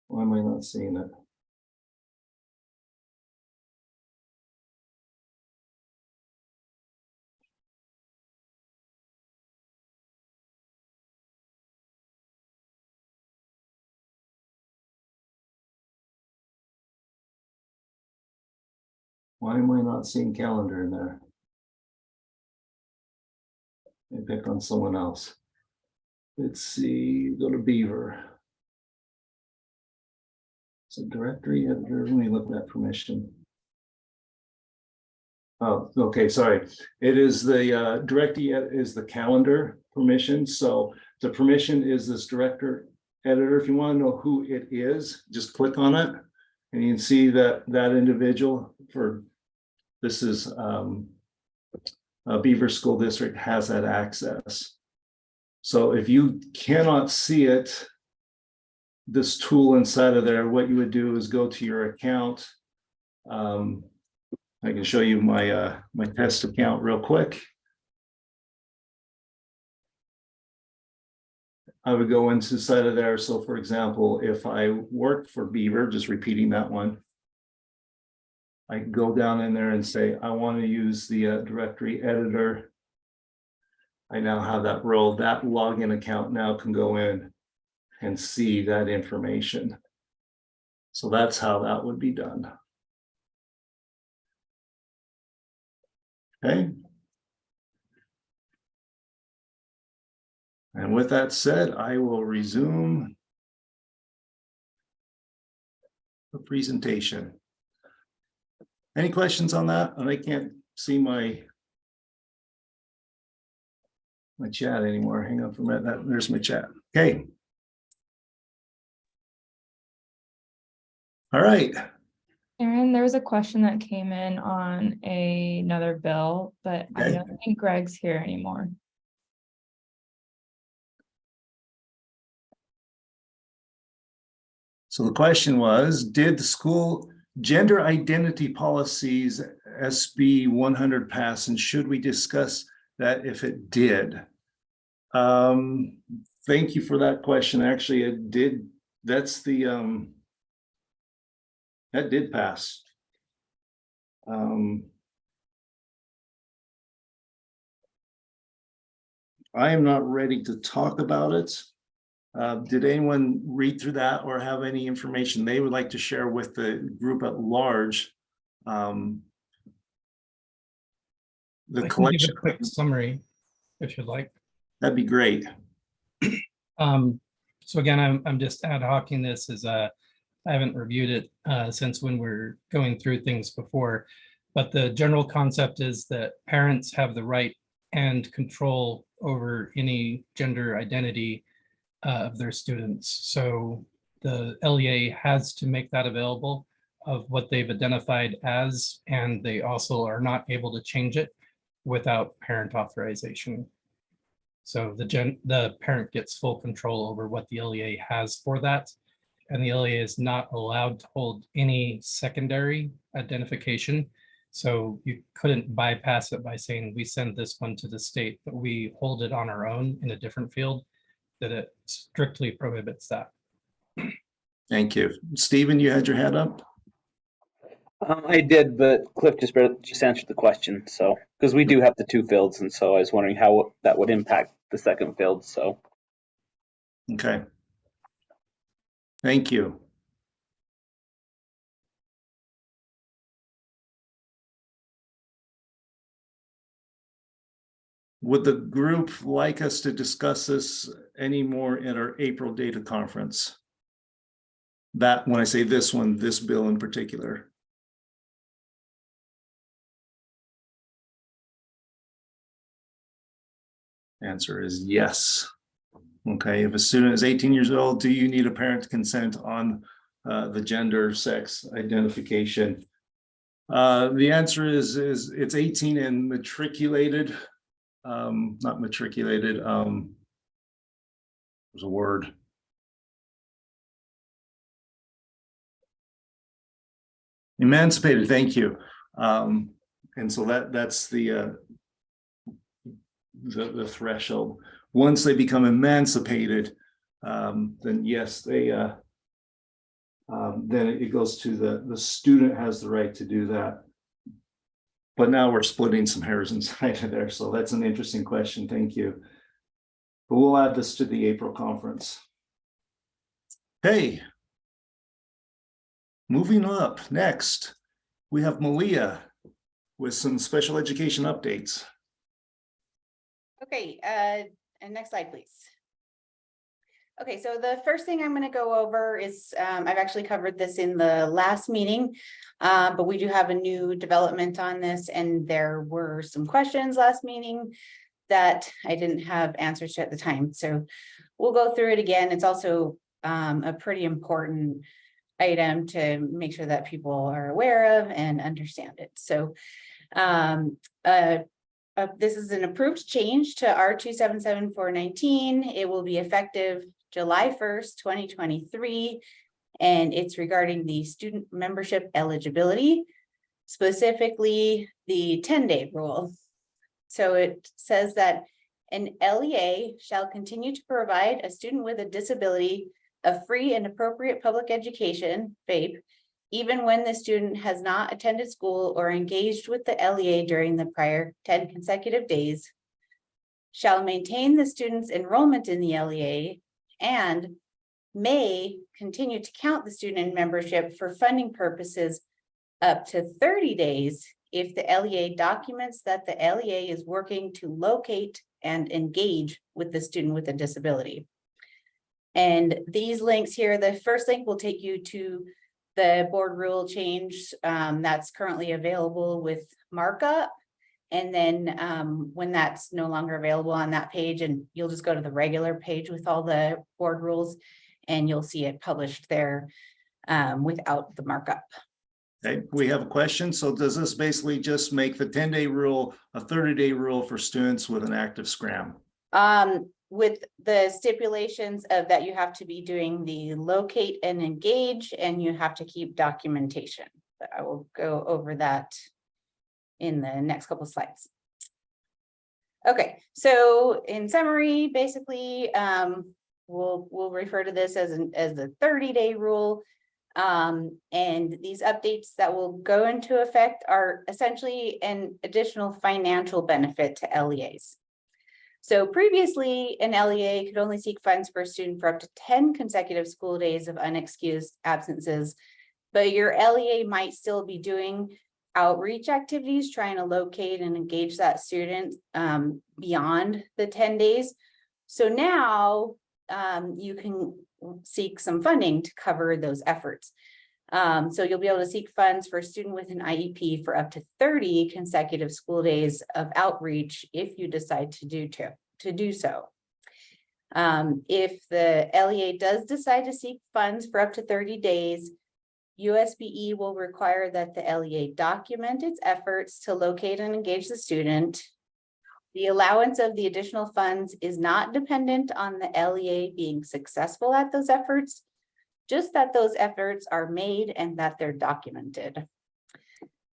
Why am I not seeing it? Why am I not seeing calendar in there? I pick on someone else. Let's see, go to Beaver. So directory editor, let me look at that permission. Oh, okay, sorry. It is the directory is the calendar permission. So the permission is this director editor. If you want to know who it is, just click on it and you can see that that individual for this is Beaver School District has that access. So if you cannot see it, this tool inside of there, what you would do is go to your account. I can show you my my test account real quick. I would go into side of there. So for example, if I work for Beaver, just repeating that one, I can go down in there and say, I want to use the directory editor. I now have that role. That login account now can go in and see that information. So that's how that would be done. Okay. And with that said, I will resume the presentation. Any questions on that? And I can't see my chat anymore. Hang on for a minute. There's my chat. Okay. All right. Aaron, there was a question that came in on another bill, but I Okay. don't think Greg's here anymore. So the question was, did the school gender identity policies SB 100 pass, and should we discuss that if it did? Thank you for that question. Actually, it did. That's the that did pass. I am not ready to talk about it. Did anyone read through that or have any information they would like to share with the group at large? The I can give collection, a quick summary if you'd like. that'd be great. So again, I'm just ad hocing this as I haven't reviewed it since when we're going through things before. But the general concept is that parents have the right and control over any gender identity of their students. So the LEA has to make that available of what they've identified as, and they also are not able to change it without parent authorization. So the parent gets full control over what the LEA has for that. And the LEA is not allowed to hold any secondary identification. So you couldn't bypass it by saying we send this one to the state, but we hold it on our own in a different field, that it strictly prohibits that. Thank you. Stephen, you had your hand up? I did, but Cliff just answered the question. So, because we do have the two fields, and so I was wondering how that would impact the second field. So, Okay. Thank you. Would the group like us to discuss this any more at our April data conference? That, when I say this one, this bill in particular. Answer is yes. Okay, if a student is 18 years old, do you need a parent consent on the gender sex identification? The answer is it's 18 and matriculated, not matriculated, there's a word. Emancipated, thank you. And so that's the threshold. Once they become emancipated, then yes, they then it goes to the student has the right to do that. But now we're splitting some hairs inside of there, so that's an interesting question. Thank you. But we'll add this to the April conference. Hey, moving up next, we have LEA with some special education updates. Okay, and next slide, please. Okay, so the first thing I'm going to go over is, I've actually covered this in the last meeting, but we do have a new development on this, and there were some questions last meeting that I didn't have answers to at the time. So we'll go through it again. It's also a pretty important item to make sure that people are aware of and understand it. So this is an approved change to R277419. It will be effective July 1st, 2023, and it's regarding the student membership eligibility, specifically the 10-day rule. So it says that an LEA shall continue to provide a student with a disability a free and appropriate public education, FAPE, even when the student has not attended school or engaged with the LEA during the prior 10 consecutive days, shall maintain the student's enrollment in the LEA and may continue to count the student in membership for funding purposes up to 30 days if the LEA documents that the LEA is working to locate and engage with the student with a disability. And these links here, the first link will take you to the board rule change that's currently available with markup. And then when that's no longer available on that page, and you'll just go to the regular page with all the board rules, and you'll see it published there without the markup. Okay, we have a question. So does this basically just make the 10-day rule a 30-day rule for students with an active scram? With the stipulations of that you have to be doing the locate and engage, and you have to keep documentation. But I will go over that in the next couple of slides. Okay, so in summary, basically, we'll refer to this as a 30-day rule. And these updates that will go into effect are essentially an additional financial benefit to LEAs. So previously, an LEA could only seek funds for a student for up to 10 consecutive school days of unexcused absences, but your LEA might still be doing outreach activities, trying to locate and engage that student beyond the 10 days. So now you can seek some funding to cover those efforts. So you'll be able to seek funds for a student with an IEP for up to 30 consecutive school days of outreach if you decide to do so. If the LEA does decide to seek funds for up to 30 days, USBE will require that the LEA document its efforts to locate and engage the student. The allowance of the additional funds is not dependent on the LEA being successful at those efforts, just that those efforts are made and that they're documented.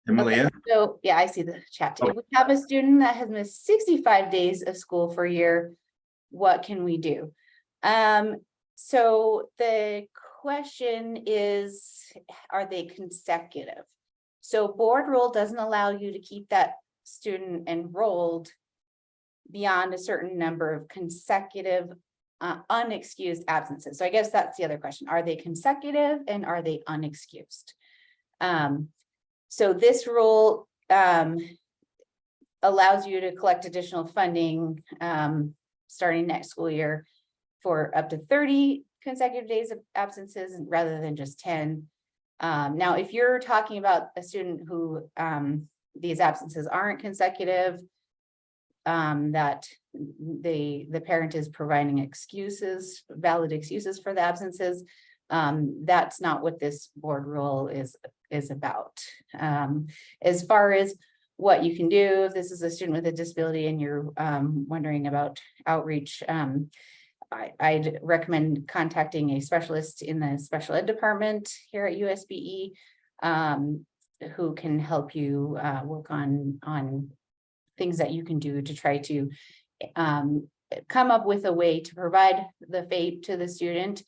Emilia? Okay, so yeah, I see the chat. If we have a student that has missed 65 days of school for a year, what can we do? So the question is, are they consecutive? So board rule doesn't allow you to keep that student enrolled beyond a certain number of consecutive unexcused absences. So I guess that's the other question. Are they consecutive and are they unexcused? So this rule allows you to collect additional funding starting next school year for up to 30 consecutive days of absences rather than just 10. Now, if you're talking about a student who these absences aren't consecutive, that the parent is providing excuses, valid excuses for the absences, that's not what this board rule is about. As far as what you can do, if this is a student with a disability and you're wondering about outreach, I'd recommend contacting a specialist in the special ed department here at USBE who can help you work on things that you can do to try to come up with a way to provide the FAPE to the student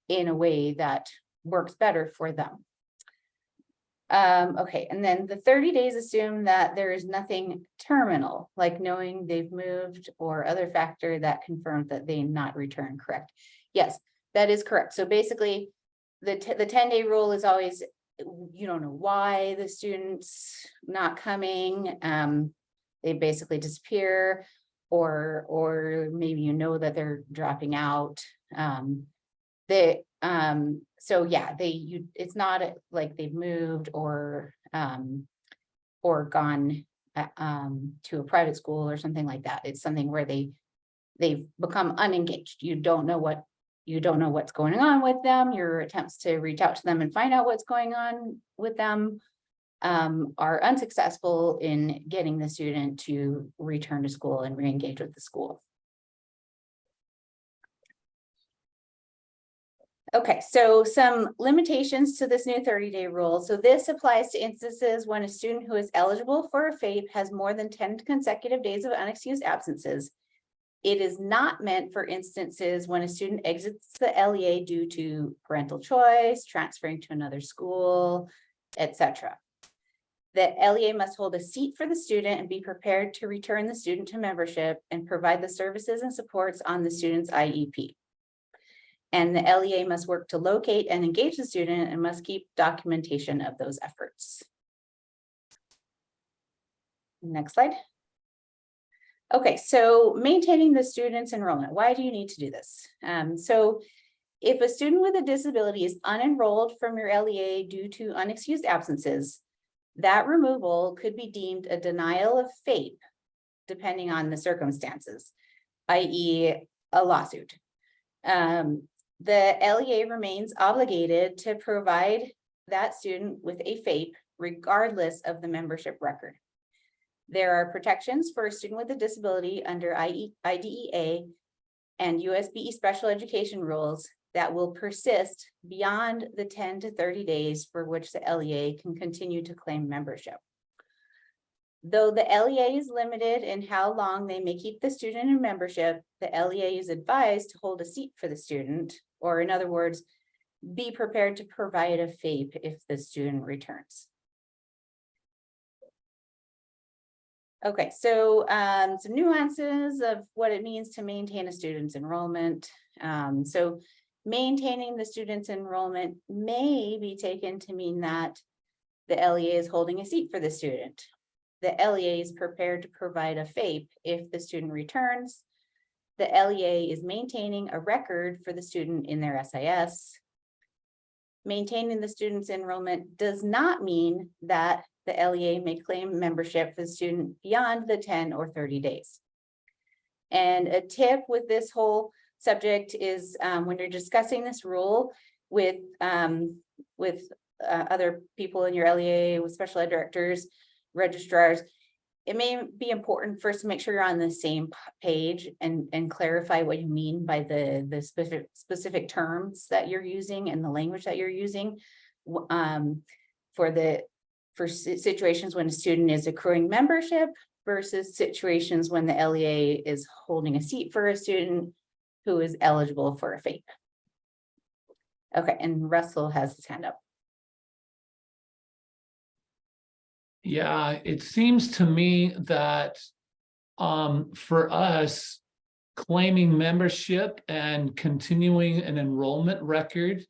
in a way that works better for them. Okay, and then the 30 days assume that there is nothing terminal, like knowing they've moved or other factor that confirms that they not return. Correct? Yes, that is correct. So basically, the 10-day rule is always, you don't know why the student's not coming. They basically disappear, or maybe you know that they're dropping out. So yeah, it's not like they've moved or gone to a private school or something like that. It's something where they've become unengaged. You don't know what's going on with them. Your attempts to reach out to them and find out what's going on with them are unsuccessful in getting the student to return to school and re-engage with the school. Okay, so some limitations to this new 30-day rule. So this applies to instances when a student who is eligible for a FAPE has more than 10 consecutive days of unexcused absences. It is not meant for instances when a student exits the LEA due to parental choice, transferring to another school, etc. The LEA must hold a seat for the student and be prepared to return the student to membership and provide the services and supports on the student's IEP. And the LEA must work to locate and engage the student and must keep documentation of those efforts. Next slide. Okay, so maintaining the student's enrollment. Why do you need to do this? So If a student with a disability is unenrolled from your LEA due to unexcused absences, that removal could be deemed a denial of FAPE, depending on the circumstances, i.e. a lawsuit. The LEA remains obligated to provide that student with a FAPE regardless of the membership record. There are protections for a student with a disability under IDEA and USBE special education rules that will persist beyond the 10 to 30 days for which the LEA can continue to claim membership. Though the LEA is limited in how long they may keep the student in membership, the LEA is advised to hold a seat for the student, or in other words, be prepared to provide a FAPE if the student returns. Okay, so some nuances of what it means to maintain a student's enrollment. So maintaining the student's enrollment may be taken to mean that the LEA is holding a seat for the student. The LEA is prepared to provide a FAPE if the student returns. The LEA is maintaining a record for the student in their SIS. Maintaining the student's enrollment does not mean that the LEA may claim membership for the student beyond the 10 or 30 days. And a tip with this whole subject is when you're discussing this rule with other people in your LEA, with special ed directors, registrars, it may be important first to make sure you're on the same page and clarify what you mean by the specific terms that you're using and the language that you're using for situations when a student is accruing membership versus situations when the LEA is holding a seat for a student who is eligible for a FAPE. Okay, and Russell has his hand up. Yeah, it seems to me that for us, claiming membership and continuing an enrollment record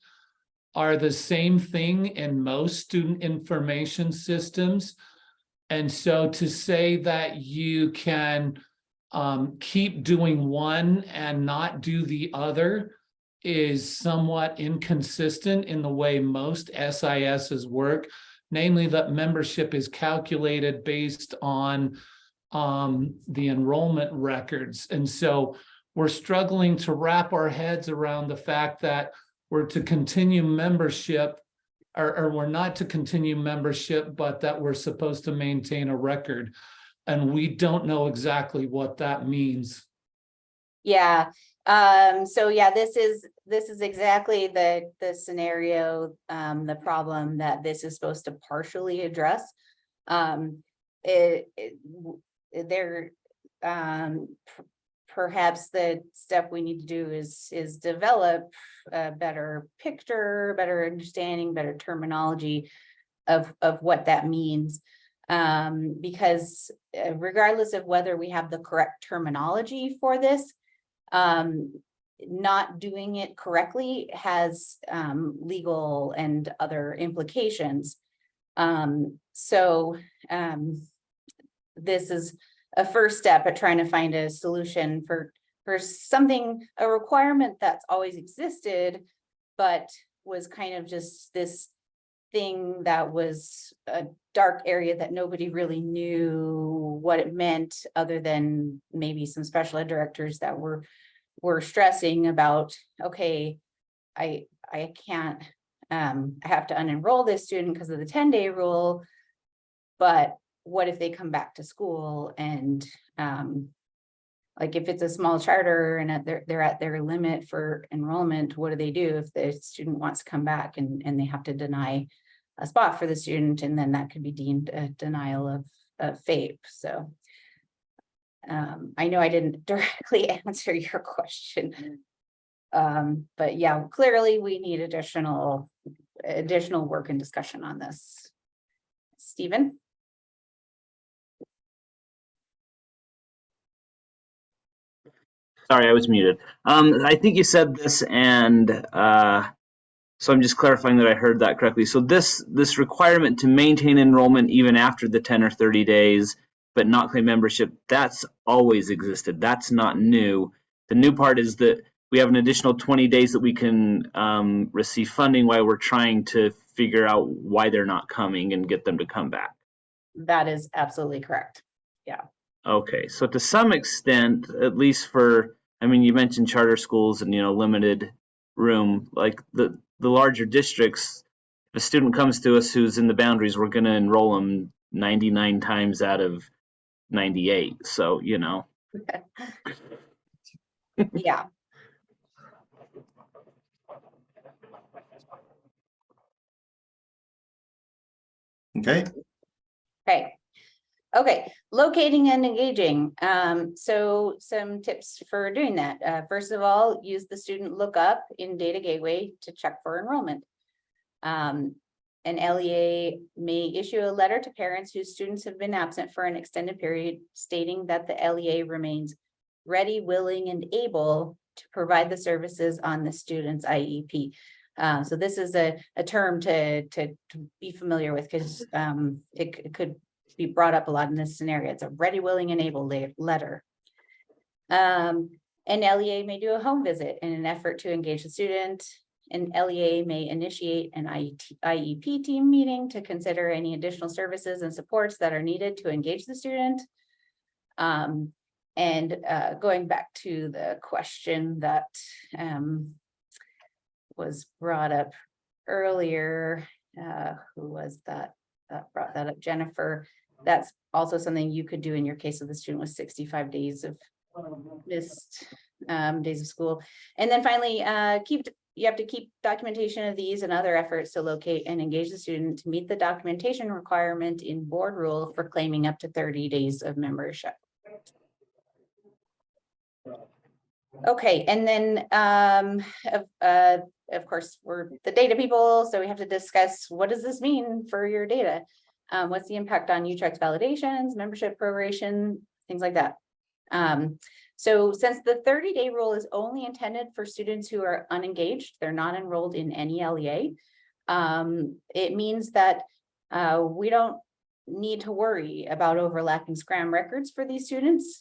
are the same thing in most student information systems. And so to say that you can keep doing one and not do the other is somewhat inconsistent in the way most SISs work, namely that membership is calculated based on the enrollment records. And so we're struggling to wrap our heads around the fact that we're to continue membership, or we're not to continue membership, but that we're supposed to maintain a record. And we don't know exactly what that means. Yeah. So yeah, this is exactly the scenario, the problem that this is supposed to partially address. Perhaps the step we need to do is develop a better picture, better understanding, better terminology of what that means. Because regardless of whether we have the correct terminology for this, not doing it correctly has legal and other implications. This is a first step at trying to find a solution for something, a requirement that's always existed, but was kind of just this thing that was a dark area that nobody really knew what it meant, other than maybe some special ed directors that were stressing about, okay, I can't, I have to unenroll this student because of the 10-day rule, but what if they come back to school and like if it's a small charter and they're at their limit for enrollment, what do they do if the student wants to come back and they have to deny a spot for the student, and then that could be deemed a denial of FAPE. So I know I didn't directly answer your question, but yeah, clearly we need additional work and discussion on this. Stephen? Sorry, I was muted. I think you said this, and so I'm just clarifying that I heard that correctly. So this requirement to maintain enrollment even after the 10 or 30 days, but not claim membership, that's always existed. That's not new. The new part is that we have an additional 20 days that we can receive funding while we're trying to figure out why they're not coming and get them to come back. That is absolutely correct. Yeah. Okay, so to some extent, at least for, I mean, you mentioned charter schools and, limited room, like the larger districts, if a student comes to us who's in the boundaries, we're going to enroll them 99 times out of 98. So, Yeah. Okay, Okay, locating and engaging. So some tips for doing that. First of all, use the student lookup in Data Gateway to check for enrollment. An LEA may issue a letter to parents whose students have been absent for an extended period, stating that the LEA remains ready, willing, and able to provide the services on the student's IEP. So this is a term to be familiar with, because it could be brought up a lot in this scenario. It's a ready, willing, and able letter. An LEA may do a home visit in an effort to engage the student. An LEA may initiate an IEP team meeting to consider any additional services and supports that are needed to engage the student. And going back to the question that was brought up earlier, who was that brought that up? Jennifer. That's also something you could do in your case of the student with 65 days of missed days of school. And then finally, you have to keep documentation of these and other efforts to locate and engage the student to meet the documentation requirement in board rule for claiming up to 30 days of membership. Okay, and then of course, we're the data people, so we have to discuss, what does this mean for your data? What's the impact on UTREX validations, membership proration, things like that. So since the 30-day rule is only intended for students who are unengaged, they're not enrolled in any LEA, it means that we don't need to worry about overlapping SCRAM records for these students.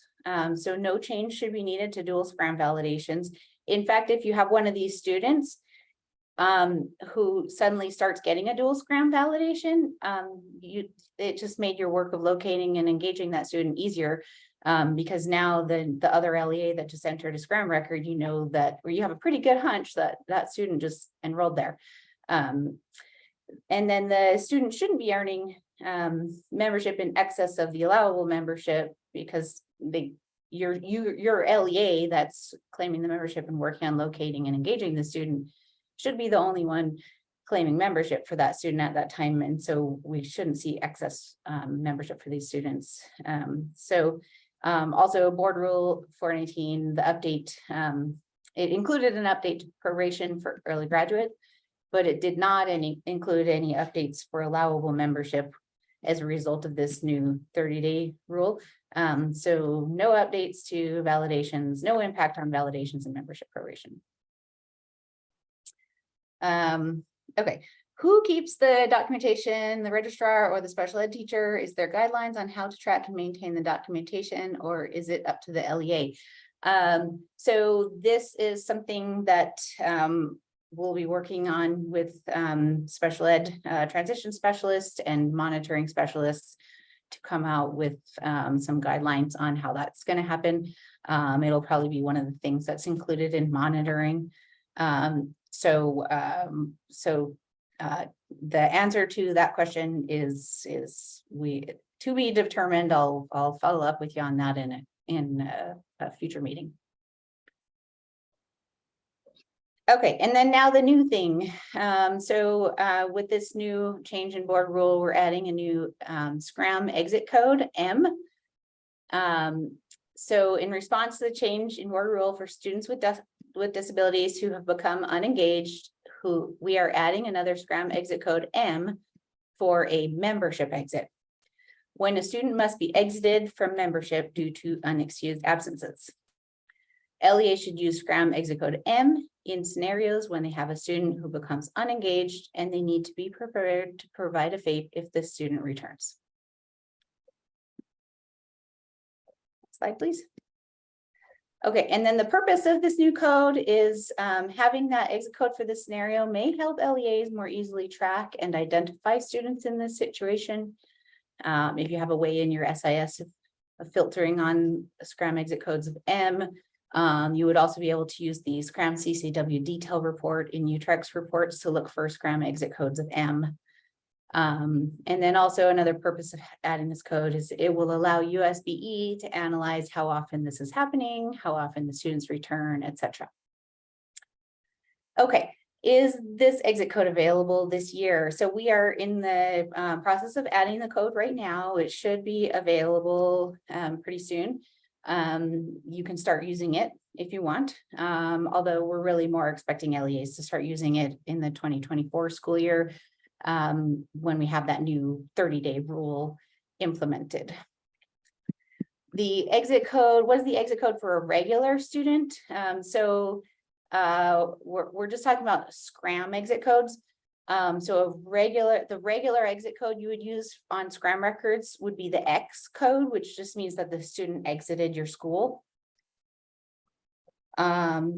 So no change should be needed to dual SCRAM validations. In fact, if you have one of these students who suddenly starts getting a dual SCRAM validation, it just made your work of locating and engaging that student easier, because now the other LEA that just entered a SCRAM record, you know that, or you have a pretty good hunch that that student just enrolled there. And then the student shouldn't be earning membership in excess of the allowable membership, because your LEA that's claiming the membership and working on locating and engaging the student should be the only one claiming membership for that student at that time. And so we shouldn't see excess membership for these students. Also board rule 419, the update, it included an update to proration for early graduate, but it did not include any updates for allowable membership as a result of this new 30-day rule. So no updates to validations, no impact on validations and membership proration. Okay, who keeps the documentation, the registrar or the special ed teacher? Is there guidelines on how to track and maintain the documentation, or is it up to the LEA? So this is something that we'll be working on with special ed transition specialists and monitoring specialists to come out with some guidelines on how that's going to happen. It'll probably be one of the things that's included in monitoring. So the answer to that question is to be determined. I'll follow up with you on that in a future meeting. Okay, and then now the new thing. With this new change in board rule, we're adding a new SCRAM exit code M. So in response to the change in board rule for students with disabilities who have become unengaged, we are adding another SCRAM exit code M for a membership exit, when a student must be exited from membership due to unexcused absences. LEA should use SCRAM exit code M in scenarios when they have a student who becomes unengaged and they need to be prepared to provide a FAPE if the student returns. Slide, please. Okay, and then the purpose of this new code is having that exit code for this scenario may help LEAs more easily track and identify students in this situation. If you have a way in your SIS of filtering on Scrum exit codes of M, you would also be able to use the Scrum CCW detail report in Utrecht's reports to look for Scrum exit codes of M. And then also another purpose of adding this code is it will allow USBE to analyze how often this is happening, how often the students return, etc. Okay, is this exit code available this year? So we are in the process of adding the code right now. It should be available pretty soon. You can start using it if you want, although we're really more expecting LEAs to start using it in the 2024 school year. When we have that new 30-day rule implemented. The exit code was the exit code for a regular student. We're just talking about Scrum exit codes. So the regular exit code you would use on Scrum records would be the X code, which just means that the student exited your school. Have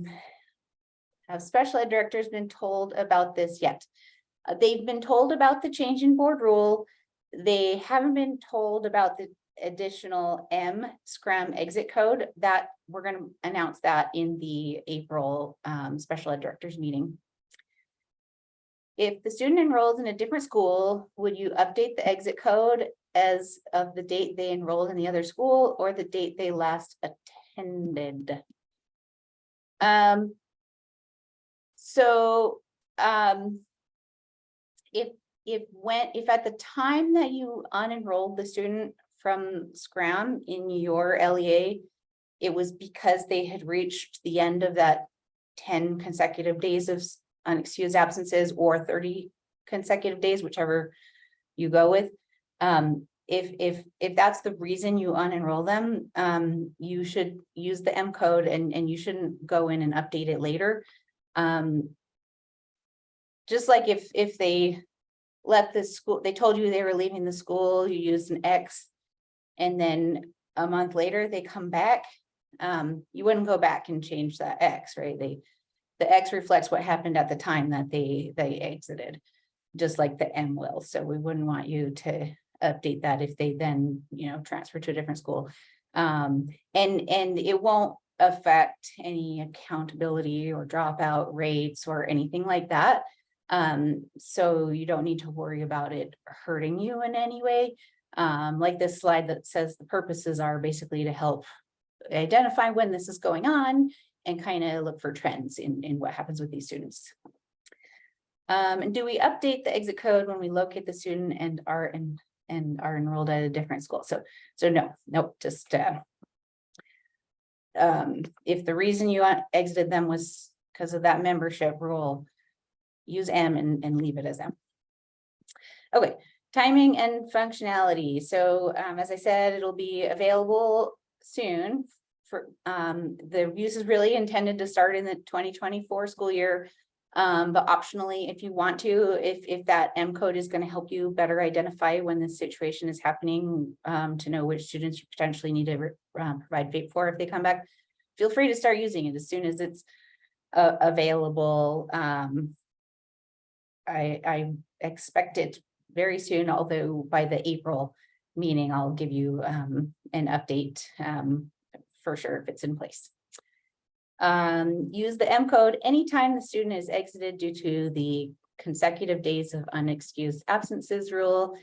special ed directors been told about this yet? They've been told about the change in board rule. They haven't been told about the additional M Scrum exit code that we're going to announce that in the April special ed directors meeting. If the student enrolls in a different school, would you update the exit code as of the date they enrolled in the other school or the date they last attended? If at the time that you unenrolled the student from Scrum in your LEA, it was because they had reached the end of that 10 consecutive days of unexcused absences or 30 consecutive days, whichever you go with. If that's the reason you unenroll them, you should use the M code and you shouldn't go in and update it later. Just like if they left the school, they told you they were leaving the school, you used an X, and then a month later they come back, you wouldn't go back and change that X, right? The X reflects what happened at the time that they exited, just like the M will. So we wouldn't want you to update that if they then, transfer to a different school. And it won't affect any accountability or dropout rates or anything like that. So you don't need to worry about it hurting you in any way. Like this slide that says the purposes are basically to help identify when this is going on and kind of look for trends in what happens with these students. And do we update the exit code when we locate the student and are enrolled at a different school? So nope, just if the reason you exited them was because of that membership rule, use M and leave it as M. Okay, timing and functionality. So as I said, it'll be available soon. For the use is really intended to start in the 2024 school year, but optionally, if you want to, if that M code is going to help you better identify when this situation is happening, to know which students you potentially need to provide FAPE for if they come back, feel free to start using it as soon as it's available. I expect it very soon, although by the April meeting, I'll give you an update for sure if it's in place. Use the M code anytime the student is exited due to the consecutive days of unexcused absences rule,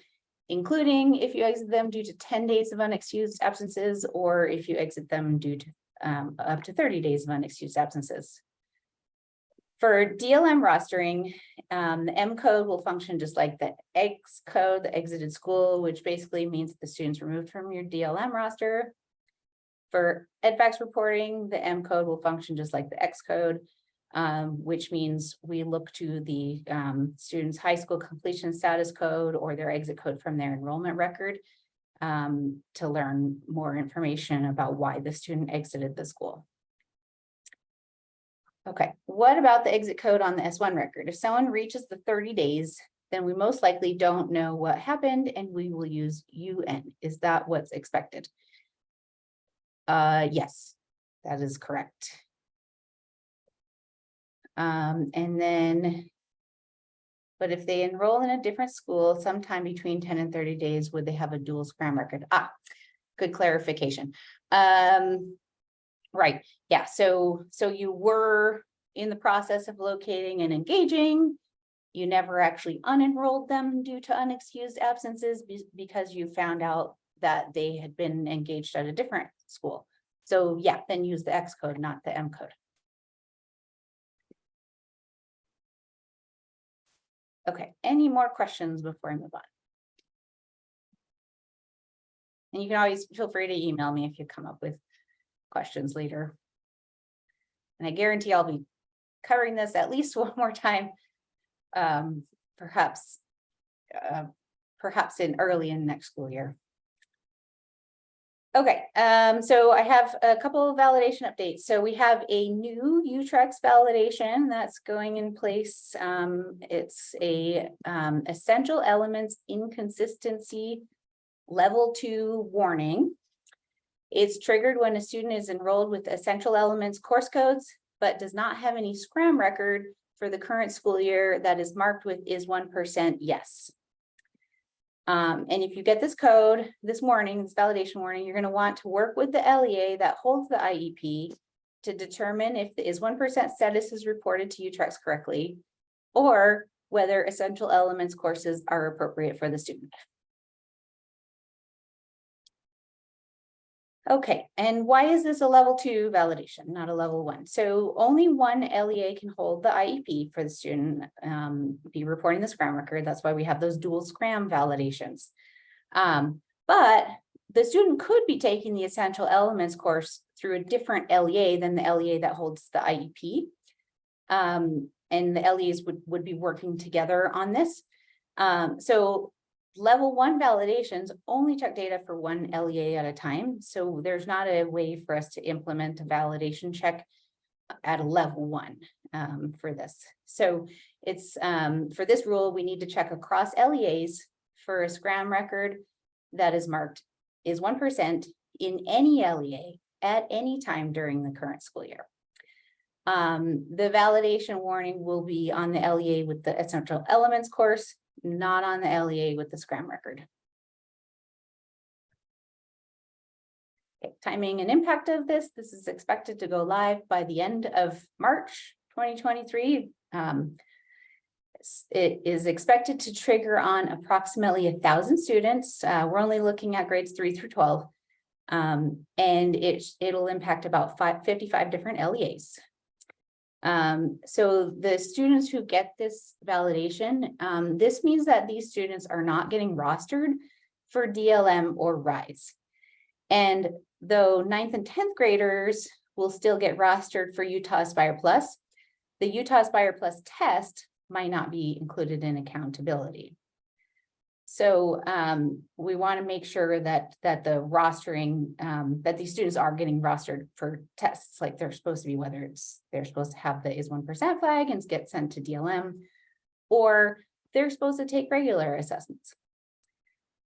including if you exit them due to 10 days of unexcused absences, or if you exit them due to up to 30 days of unexcused absences. For DLM rostering, the M code will function just like the X code, the exited school, which basically means the student's removed from your DLM roster. For EdFacts reporting, the M code will function just like the X code, which means we look to the student's high school completion status code or their exit code from their enrollment record to learn more information about why the student exited the school. Okay, what about the exit code on the S1 record? If someone reaches the 30 days, then we most likely don't know what happened and we will use UN. Is that what's expected? Yes, That is correct. And then, but if they enroll in a different school sometime between 10 and 30 days, would they have a dual scram record? Ah, good clarification. Right, yeah, so you were in the process of locating and engaging. You never actually unenrolled them due to unexcused absences because you found out that they had been engaged at a different school. So yeah, then use the X code, not the M code. Okay, any more questions before I move on? And you can always feel free to email me if you come up with questions later. And I guarantee I'll be covering this at least one more time, perhaps in early in next school year. Okay, so I have a couple of validation updates. So we have a new UTREX validation that's going in place. It's a essential elements inconsistency level 2 warning. It's triggered when a student is enrolled with essential elements course codes, but does not have any scram record for the current school year that is marked with is 1% yes. And if you get this code this morning, this validation warning, you're going to want to work with the LEA that holds the IEP to determine if the is 1% status is reported to UTREX correctly, or whether essential elements courses are appropriate for the student. Okay, and why is this a level 2 validation, not a level 1? So only one LEA can hold the IEP for the student, be reporting the scram record. That's why we have those dual scram validations. But the student could be taking the essential elements course through a different LEA than the LEA that holds the IEP. And the LEAs would be working together on this. So level 1 validations only check data for one LEA at a time. So there's not a way for us to implement a validation check at a level 1 for this. So it's for this rule, we need to check across LEAs for a scram record that is marked is 1% in any LEA at any time during the current school year. The validation warning will be on the LEA with the essential elements course, not on the LEA with the scram record. Okay, timing and impact of this. This is expected to go live by the end of March 2023. It is expected to trigger on approximately 1,000 students. We're only looking at grades 3 through 12. And it'll impact about 55 different LEAs. So the students who get this validation, this means that these students are not getting rostered for DLM or RISE. And though 9th and 10th graders will still get rostered for Utah Aspire Plus, the Utah Aspire Plus test might not be included in accountability. So we want to make sure that the rostering, that these students are getting rostered for tests like they're supposed to be, whether it's they're supposed to have the is 1% flag and get sent to DLM, or they're supposed to take regular assessments.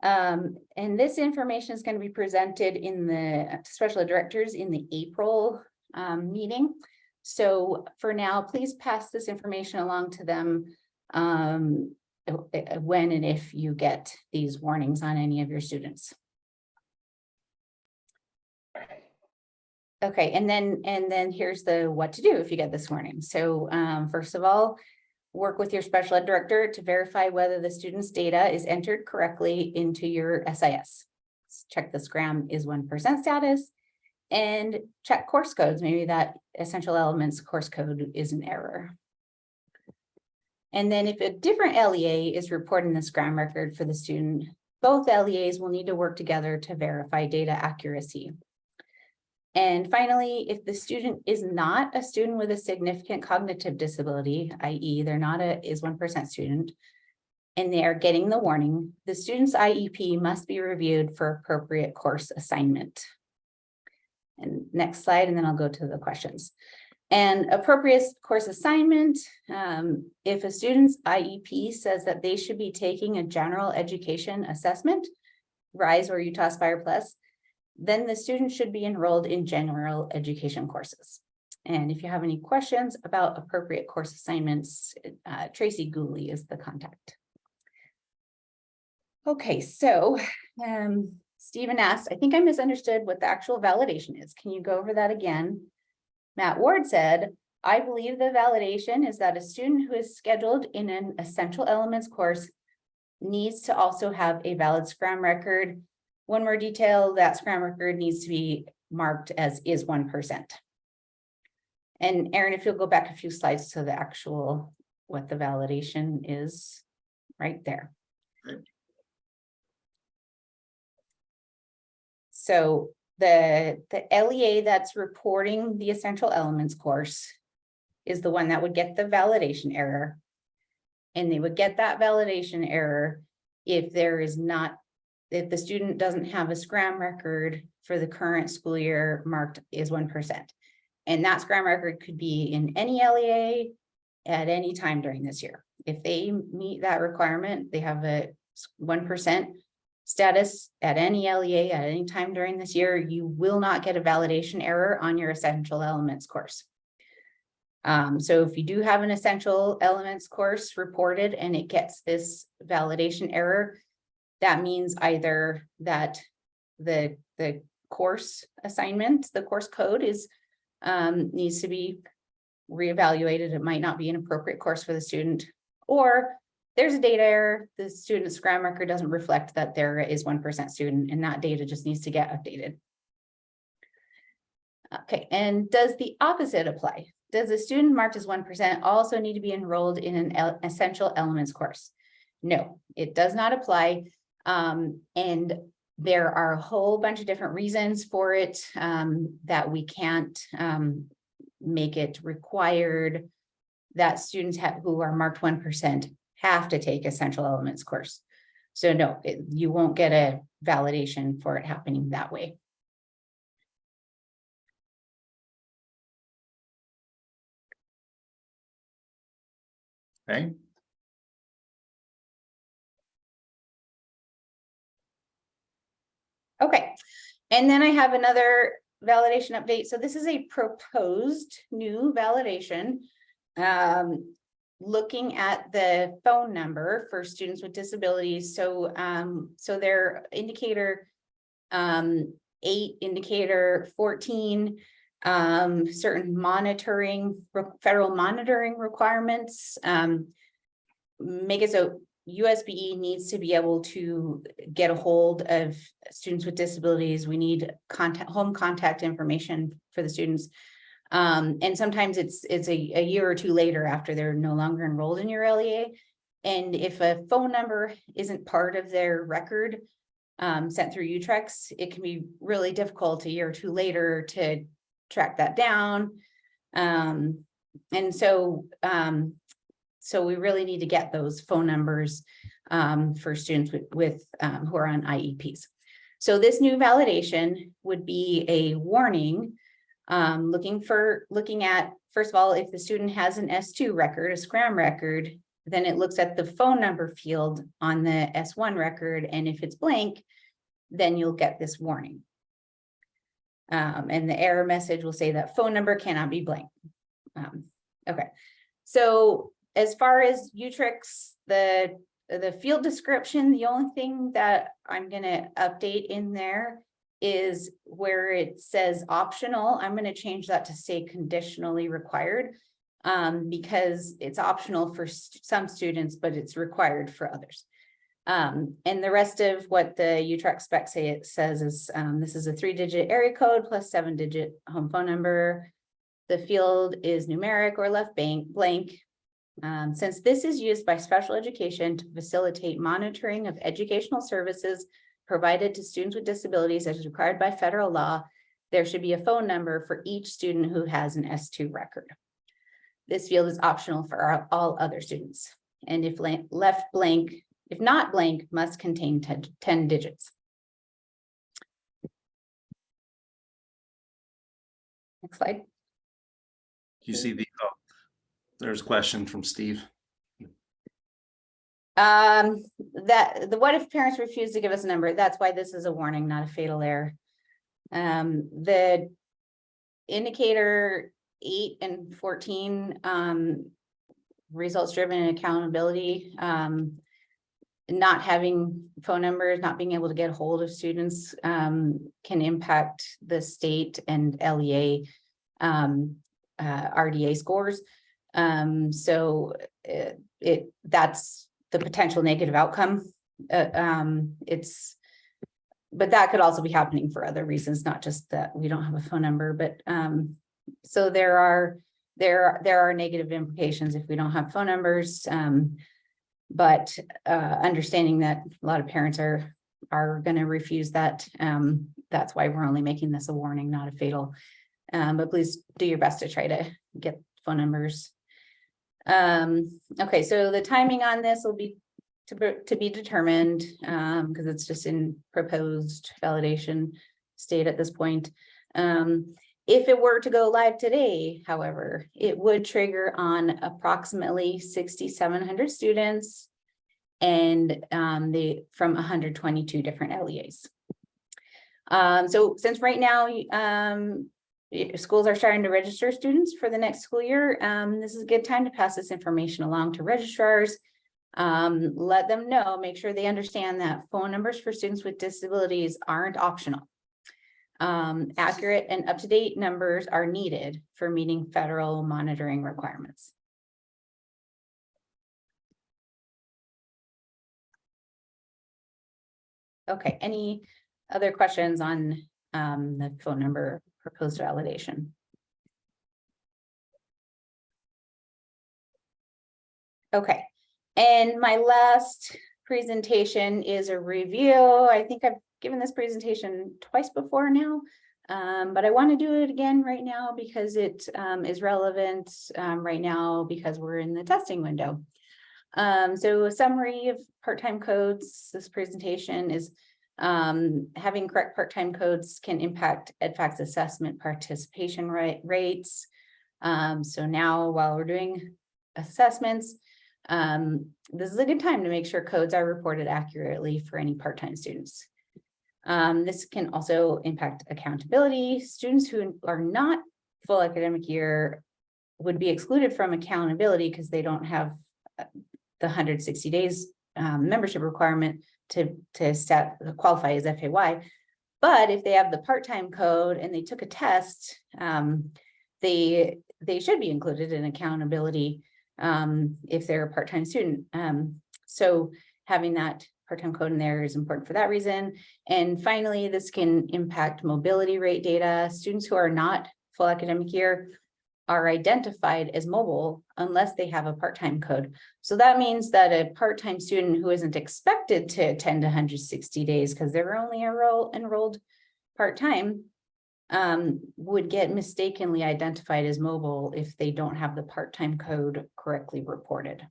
And this information is going to be presented in the special directors in the April meeting. So for now, please pass this information along to them when and if you get these warnings on any of your students. Okay, and then here's the what to do if you get this warning. So first of all, work with your special ed director to verify whether the student's data is entered correctly into your SIS. Check the scram is 1% status and check course codes. Maybe that essential elements course code is an error. And then if a different LEA is reporting the scram record for the student, both LEAs will need to work together to verify data accuracy. And finally, if the student is not a student with a significant cognitive disability, i.e. they're not a is 1% student, and they are getting the warning, the student's IEP must be reviewed for appropriate course assignment. And next slide, and then I'll go to the questions. And appropriate course assignment, if a student's IEP says that they should be taking a general education assessment, RISE or Utah Aspire Plus, then the student should be enrolled in general education courses. And if you have any questions about appropriate course assignments, Tracy Gooley is the contact. Okay, so Stephen asked, I think I misunderstood what the actual validation is. Can you go over that again? Matt Ward said, I believe the validation is that a student who is scheduled in an essential elements course needs to also have a valid Scrum record. One more detail, that Scrum record needs to be marked as is 1%. And Aaron, if you'll go back a few slides to the actual, what the validation is right there. Okay. So the LEA that's reporting the essential elements course is the one that would get the validation error. And they would get that validation error if if the student doesn't have a Scrum record for the current school year marked is 1%. And that Scrum record could be in any LEA at any time during this year. If they meet that requirement, they have a 1% status at any LEA at any time during this year, you will not get a validation error on your essential elements course. So if you do have an essential elements course reported and it gets this validation error, that means either that the course assignment, the course code is needs to be reevaluated. It might not be an appropriate course for the student, or there's a data error. The student's Scrum record doesn't reflect that there is 1% student, and that data just needs to get updated. Okay, and does the opposite apply? Does a student marked as 1% also need to be enrolled in an essential elements course? No, it does not apply. And there are a whole bunch of different reasons for it that we can't make it required that students who are marked 1% have to take essential elements course. So no, you won't get a validation for it happening that way. Okay. Okay, and then I have another validation update. So this is a proposed new validation. Looking at the phone number for students with disabilities. So so their indicator 8, indicator 14, certain monitoring, federal monitoring requirements make it so USBE needs to be able to get a hold of students with disabilities. We need home contact information for the students. And sometimes it's a year or two later after they're no longer enrolled in your LEA. And if a phone number isn't part of their record sent through UTREX, it can be really difficult a year or two later to track that down. And so we really need to get those phone numbers for students with who are on IEPs. So this new validation would be a warning, looking at, first of all, if the student has an S2 record, a Scrum record, then it looks at the phone number field on the S1 record. And if it's blank, then you'll get this warning. And the error message will say that phone number cannot be blank. Okay, so as far as UTREX, the field description, the only thing that I'm going to update in there is where it says optional. I'm going to change that to say conditionally required because it's optional for some students, but it's required for others. And the rest of what the UTREX spec says is this is a 3-digit area code plus 7-digit home phone number. The field is numeric or left blank. Since this is used by special education to facilitate monitoring of educational services provided to students with disabilities as required by federal law, there should be a phone number for each student who has an S2 record. This field is optional for all other students. And if left blank, if not blank, must contain 10 digits. Next slide. You see there's a question from Steve. What if parents refuse to give us a number? That's why this is a warning, not a fatal error. The indicator 8 and 14, results driven accountability, not having phone numbers, not being able to get a hold of students, can impact the state and LEA RDA scores. So that's the potential negative outcome. But that could also be happening for other reasons, not just that we don't have a phone number, but so there are negative implications if we don't have phone numbers. But understanding that a lot of parents are going to refuse that. That's why we're only making this a warning, not a fatal. But please do your best to try to get phone numbers. Okay, so the timing on this will be to be determined, because it's just in proposed validation state at this point. If it were to go live today, however, it would trigger on approximately 6,700 students and from 122 different LEAs. So since right now schools are starting to register students for the next school year, this is a good time to pass this information along to registrars. Let them know, make sure they understand that phone numbers for students with disabilities aren't optional. Accurate and up-to-date numbers are needed for meeting federal monitoring requirements. Okay, any other questions on the phone number proposed validation? Okay, and my last presentation is a review. I think I've given this presentation twice before now, but I want to do it again right now because it is relevant right now because we're in the testing window. So a summary of part-time codes. This presentation is having correct part-time codes can impact EdFact's assessment participation rates. So now while we're doing assessments, this is a good time to make sure codes are reported accurately for any part-time students. This can also impact accountability. Students who are not full academic year would be excluded from accountability because they don't have the 160 days membership requirement to qualify as FAY. But if they have the part-time code and they took a test, they should be included in accountability if they're a part-time student. So having that part-time code in there is important for that reason. And finally, this can impact mobility rate data. Students who are not full academic year are identified as mobile unless they have a part-time code. So that means that a part-time student who isn't expected to attend 160 days because they're only enrolled part-time would get mistakenly identified as mobile if they don't have the part-time code correctly reported.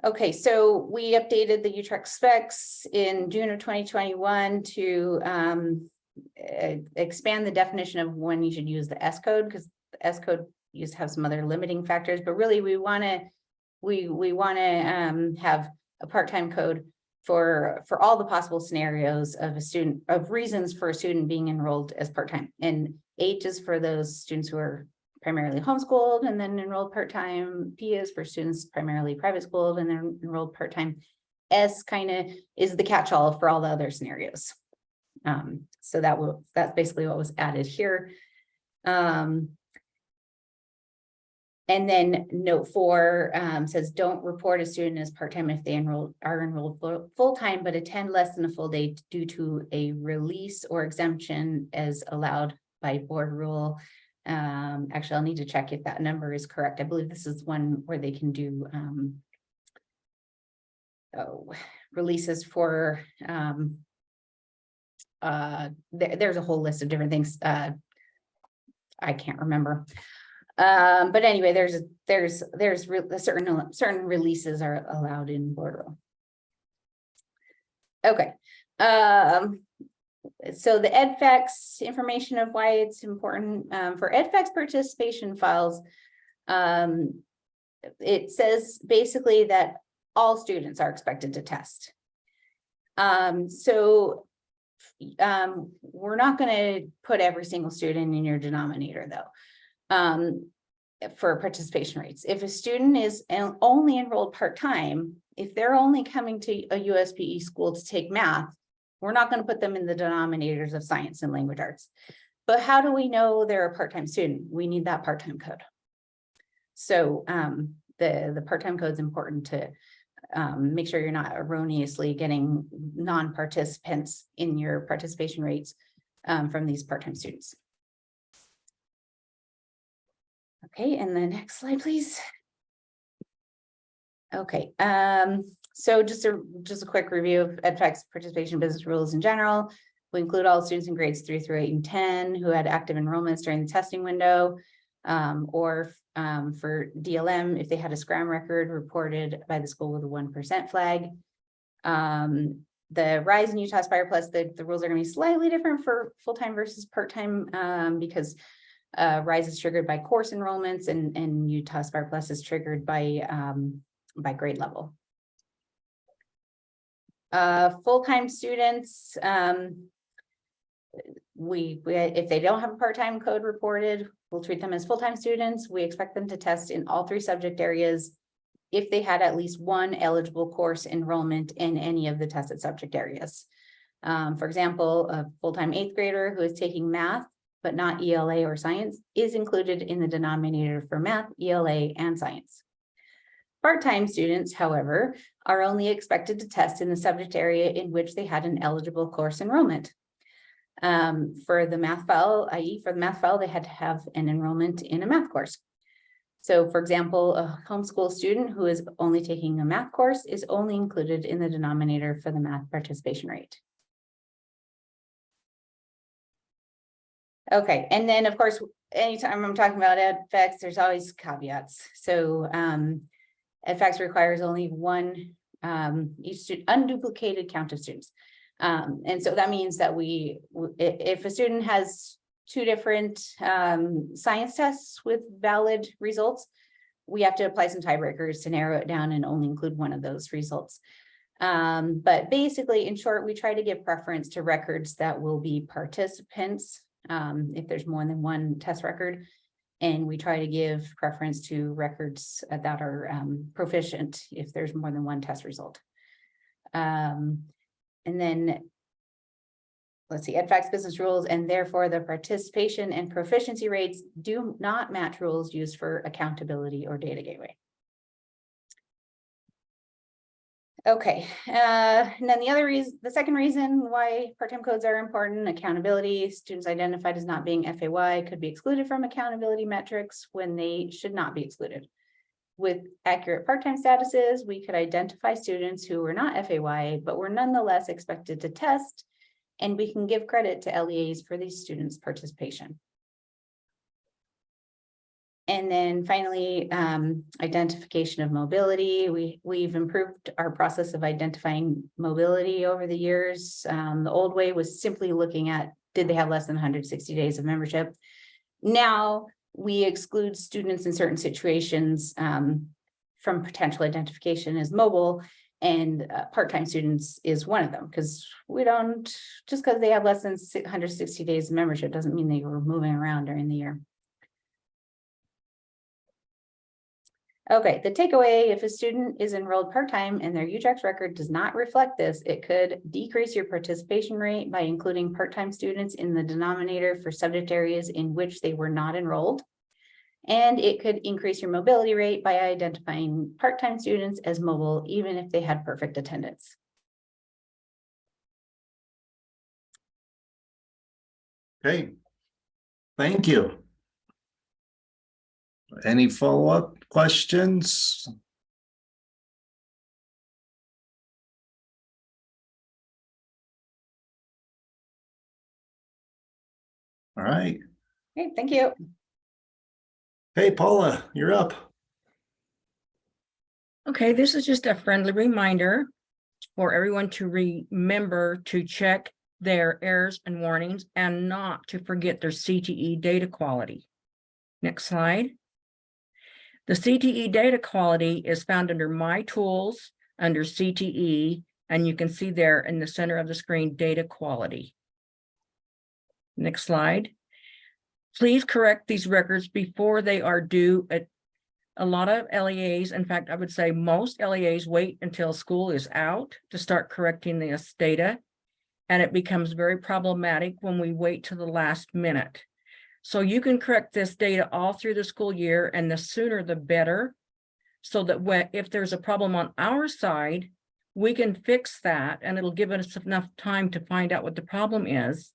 Okay, so we updated the UTREC specs in June of 2021 to expand the definition of when you should use the S code, because the S code used to have some other limiting factors, but really we want to have a part-time code for all the possible scenarios of a student, of reasons for a student being enrolled as part-time. And H is for those students who are primarily homeschooled and then enrolled part-time. P is for students primarily private schooled and then enrolled part-time. S kind of is the catch-all for all the other scenarios. So that's basically what was added here. And then note 4 says don't report a student as part-time if they are enrolled full-time, but attend less than a full day due to a release or exemption as allowed by board rule. Actually, I'll need to check if that number is correct. I believe this is one where they can do releases for there's a whole list of different things. I can't remember. But anyway, there's certain releases are allowed in board rule. Okay. So the EdFacts information of why it's important for EdFacts participation files. It says basically that all students are expected to test. So we're not gonna put every single student in your denominator though. For participation rates, if a student is only enrolled part-time, if they're only coming to a USPE school to take math, we're not gonna put them in the denominators of science and language arts. But how do we know they're a part-time student? We need that part-time code. So the part-time code is important to make sure you're not erroneously getting non-participants in your participation rates from these part-time students. Okay, and the next slide, please. Okay, so just a quick review of EdFact's participation business rules in general. We include all students in grades 3 through 8 and 10 who had active enrollments during the testing window, or for DLM, if they had a scram record reported by the school with a 1% flag. The Rise in Utah Aspire Plus, the rules are going to be slightly different for full-time versus part-time because Rise is triggered by course enrollments and Utah Aspire Plus is triggered by grade level. Full-time students, if they don't have a part-time code reported, we'll treat them as full-time students. We expect them to test in all 3 subject areas if they had at least 1 eligible course enrollment in any of the tested subject areas. For example, a full-time 8th grader who is taking math but not ELA or science is included in the denominator for math, ELA, and science. Part-time students, however, are only expected to test in the subject area in which they had an eligible course enrollment. For the math file, i.e. for the math file, they had to have an enrollment in a math course. So for example, a homeschool student who is only taking a math course is only included in the denominator for the math participation rate. Okay, and then of course, anytime I'm talking about EdFacts, there's always caveats. So EdFacts requires only 1 each student unduplicated count of students. And so that means that if a student has 2 different science tests with valid results, we have to apply some tiebreakers to narrow it down and only include 1 of those results. But basically, in short, we try to give preference to records that will be participants if there's more than 1 test record. And we try to give preference to records that are proficient if there's more than 1 test result. And then, let's see, EdFact's business rules, and therefore the participation and proficiency rates do not match rules used for accountability or data gateway. Okay, and then the second reason why part-time codes are important, accountability. Students identified as not being FAY could be excluded from accountability metrics when they should not be excluded. With accurate part-time statuses, we could identify students who were not FAY, but were nonetheless expected to test, and we can give credit to LEAs for these students' participation. And then finally, identification of mobility. We've improved our process of identifying mobility over the years. The old way was simply looking at, did they have less than 160 days of membership? Now we exclude students in certain situations from potential identification as mobile, and part-time students is one of them, because we don't, just because they have less than 160 days of membership doesn't mean they were moving around during the year. Okay, the takeaway, if a student is enrolled part-time and their UTREX record does not reflect this, it could decrease your participation rate by including part-time students in the denominator for subject areas in which they were not enrolled. And it could increase your mobility rate by identifying part-time students as mobile, even if they had perfect attendance. Okay, thank you. Any follow-up questions? All right. Okay, thank you. Hey, Paula, you're up. Okay, this is just a friendly reminder for everyone to remember to check their errors and warnings and not to forget their CTE data quality. Next slide. The CTE data quality is found under My Tools, under CTE, and you can see there in the center of the screen, data quality. Next slide. Please correct these records before they are due. At a lot of LEAs, in fact, I would say most LEAs wait until school is out to start correcting this data. And it becomes very problematic when we wait to the last minute. So you can correct this data all through the school year, and the sooner the better. So that if there's a problem on our side, we can fix that, and it'll give us enough time to find out what the problem is.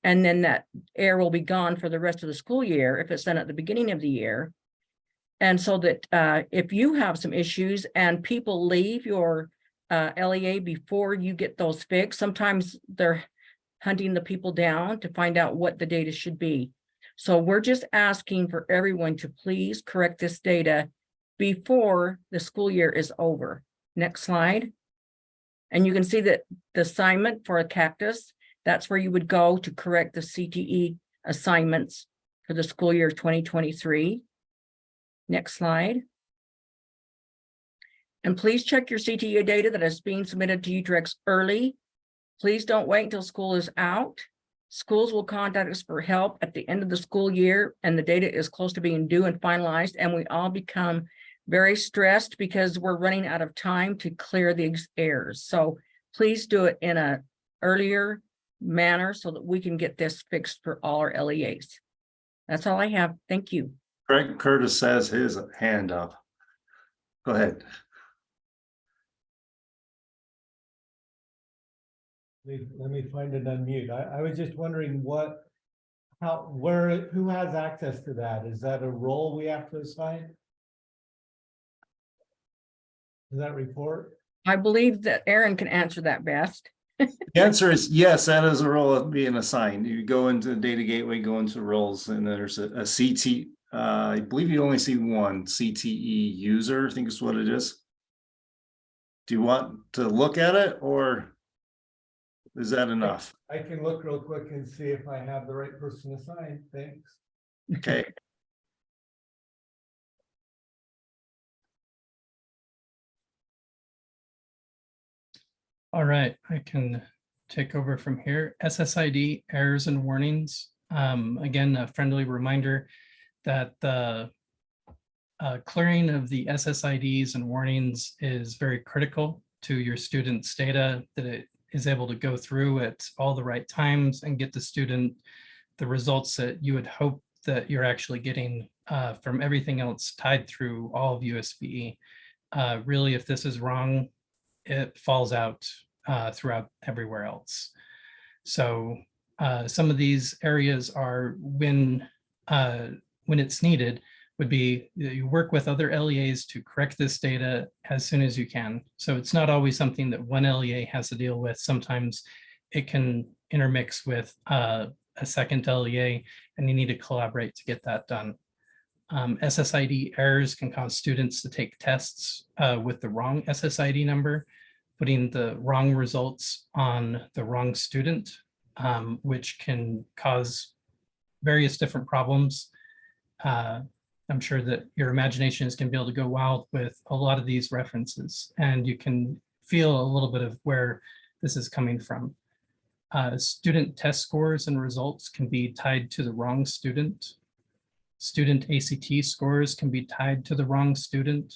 And then that error will be gone for the rest of the school year if it's done at the beginning of the year. And so that if you have some issues and people leave your LEA before you get those fixed, sometimes they're hunting the people down to find out what the data should be. So we're just asking for everyone to please correct this data before the school year is over. Next slide. And you can see that the assignment for a cactus, that's where you would go to correct the CTE assignments for the school year 2023. Next slide. And please check your CTE data that is being submitted to UTREX early. Please don't wait until school is out. Schools will contact us for help at the end of the school year, and the data is close to being due and finalized, and we all become very stressed because we're running out of time to clear these errors. So please do it in an earlier manner so that we can get this fixed for all our LEAs. That's all I have. Thank you. Greg Curtis has his hand up. Go ahead. Let me find it unmute. I was just wondering who has access to that? Is that a role we have to assign? Is that report? I believe that Aaron can answer that best. The answer is yes, that is a role being assigned. You go into the data gateway, go into roles, and there's a CT. I believe you only see one CTE user, I think is what it is. Do you want to look at it, or is that enough? I can look real quick and see if I have the right person assigned. Thanks. Okay. All right, I can take over from here. SSID errors and warnings. Again, a friendly reminder that the clearing of the SSIDs and warnings is very critical to your students' data, that it is able to go through at all the right times and get the student the results that you would hope that you're actually getting from everything else tied through all of USBE. Really, if this is wrong, it falls out throughout everywhere else. So some of these areas are when it's needed would be you work with other LEAs to correct this data as soon as you can. So it's not always something that one LEA has to deal with. Sometimes it can intermix with a second LEA, and you need to collaborate to get that done. SSID errors can cause students to take tests with the wrong SSID number, putting the wrong results on the wrong student, which can cause various different problems. I'm sure that your imagination is going to be able to go wild with a lot of these references, and you can feel a little bit of where this is coming from. Student test scores and results can be tied to the wrong student. Student ACT scores can be tied to the wrong student.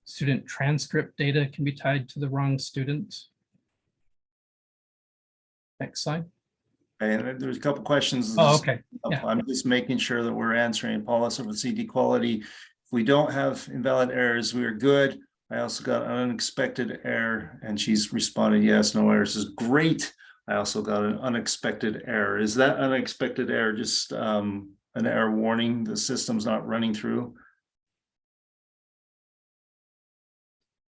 Student transcript data can be tied to the wrong student. Next slide. And there's a couple questions. Oh, okay. Yeah. I'm just making sure that we're answering. Paula, so with CD quality, if we don't have invalid errors, we are good. I also got an unexpected error, and she's responded, yes, no errors is great. I also got an unexpected error. Is that unexpected error just an error warning the system's not running through?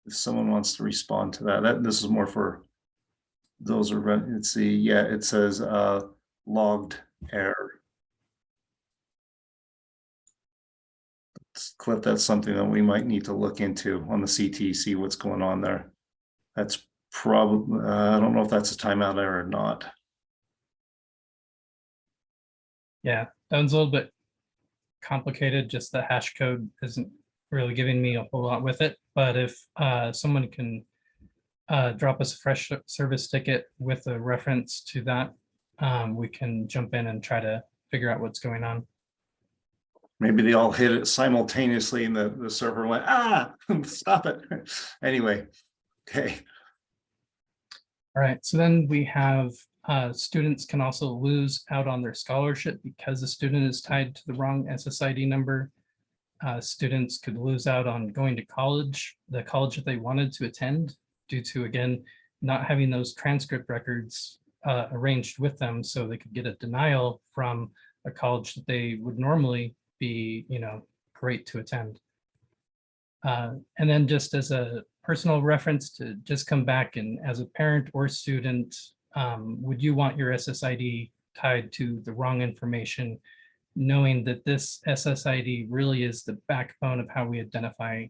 If someone wants to respond to that, this is more for those are run. Let's see. Yeah, it says logged error. Cliff, that's something that we might need to look into on the CT, see what's going on there. That's probably, I don't know if that's a timeout error or not. Yeah, that one's a little bit complicated. Just the hash code isn't really giving me a whole lot with it. But if someone can drop us a fresh service ticket with a reference to that, we can jump in and try to figure out what's going on. Maybe they all hit it simultaneously and the server went, stop it. Anyway, okay. All right, so then we have students can also lose out on their scholarship because the student is tied to the wrong SSID number. Students could lose out on going to college, the college that they wanted to attend, due to, again, not having those transcript records arranged with them, so they could get a denial from a college that they would normally be, great to attend. And then just as a personal reference to just come back, and as a parent or student, would you want your SSID tied to the wrong information, knowing that this SSID really is the backbone of how we identify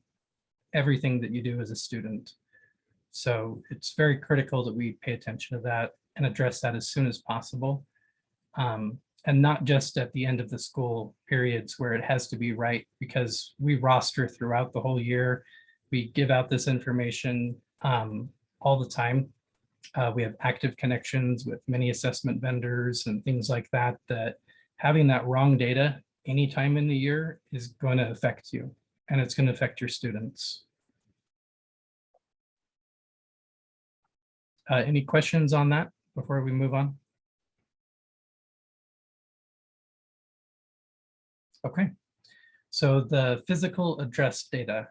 everything that you do as a student. So it's very critical that we pay attention to that and address that as soon as possible. And not just at the end of the school periods where it has to be right, because we roster throughout the whole year. We give out this information all the time. We have active connections with many assessment vendors and things like that, that having that wrong data anytime in the year is going to affect you, and it's going to affect your students. Any questions on that before we move on? Okay, so the physical address data.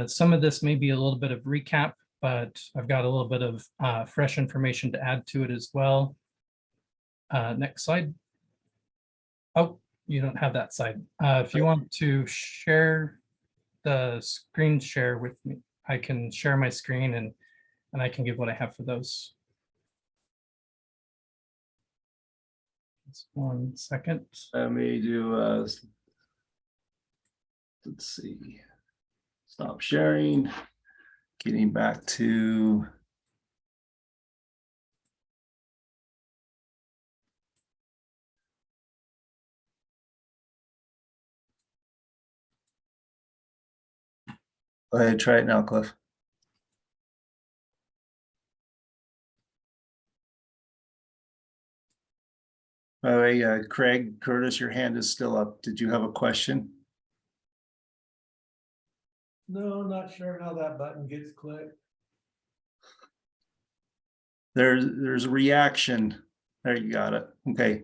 Some of this may be a little bit of recap, but I've got a little bit of fresh information to add to it as well. Next slide. Oh, you don't have that slide. If you want to share the screen share with me, I can share my screen and I can give what I have for those. Just 1 second. Let me do, let's see, stop sharing, getting back to. Go ahead, try it now, Cliff. All right, Craig Curtis, your hand is still up. Did you have a question? No, not sure how that button gets clicked. There's a reaction. There, you got it. Okay.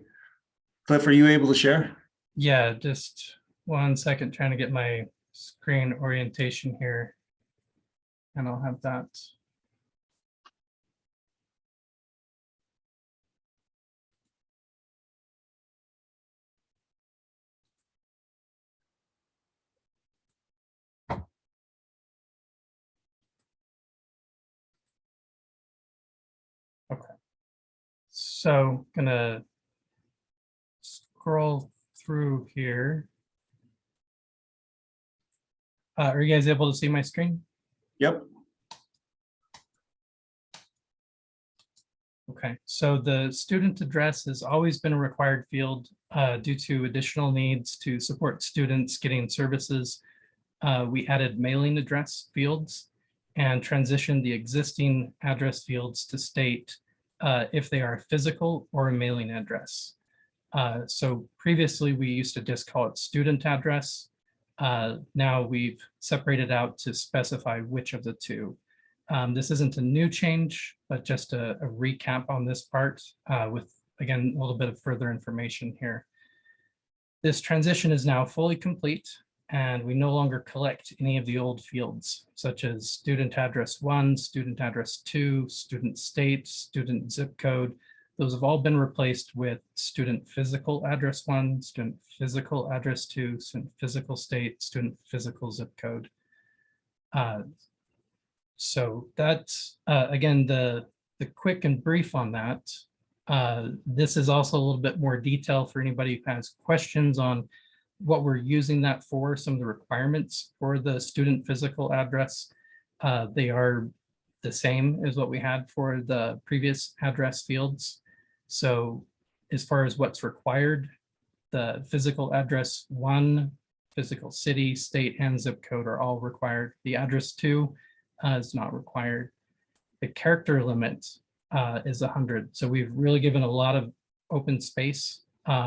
Cliff, are you able to share? Yeah, just 1 second, trying to get my screen orientation here. And I'll have that. Okay. So gonna scroll through here. Are you guys able to see my screen? Yep. Okay, so the student address has always been a required field due to additional needs to support students getting services. We added mailing address fields and transitioned the existing address fields to state if they are a physical or a mailing address. So previously we used to just call it student address. Now we've separated out to specify which of the two. This isn't a new change, but just a recap on this part with, again, a little bit of further information here. This transition is now fully complete, and we no longer collect any of the old fields, such as student address 1, student address 2, student state, student zip code. Those have all been replaced with student physical address 1, student physical address 2, student physical state, student physical zip code. So that's, again, the quick and brief on that. This is also a little bit more detail for anybody who has questions on what we're using that for, some of the requirements for the student physical address. They are the same as what we had for the previous address fields. So as far as what's required, the physical address 1, physical city, state, and zip code are all required. The address 2 is not required. The character limit is 100. So we've really given a lot of open space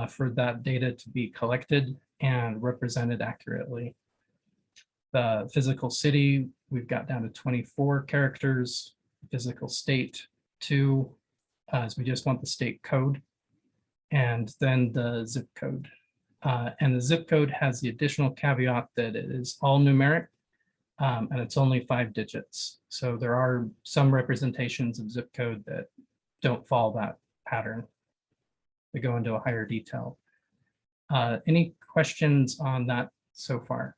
for that data to be collected and represented accurately. The physical city, we've got down to 24 characters, physical state 2, as we just want the state code, and then the zip code. And the zip code has the additional caveat that it is all numeric, and it's only 5 digits. So there are some representations of zip code that don't follow that pattern. They go into a higher detail. Any questions on that so far?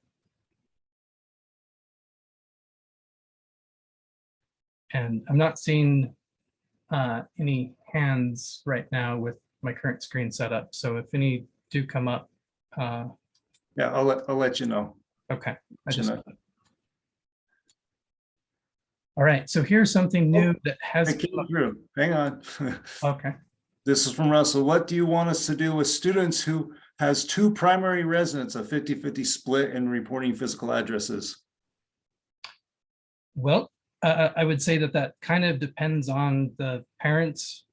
And I'm not seeing any hands right now with my current screen set up. So if any do come up. Yeah, I'll let you know. Okay. All right, so here's something new that has. I came through. Hang on. Okay. This is from Russell. What do you want us to do with students who has 2 primary residents, a 50-50 split in reporting physical addresses? Well, I would say that kind of depends on the parents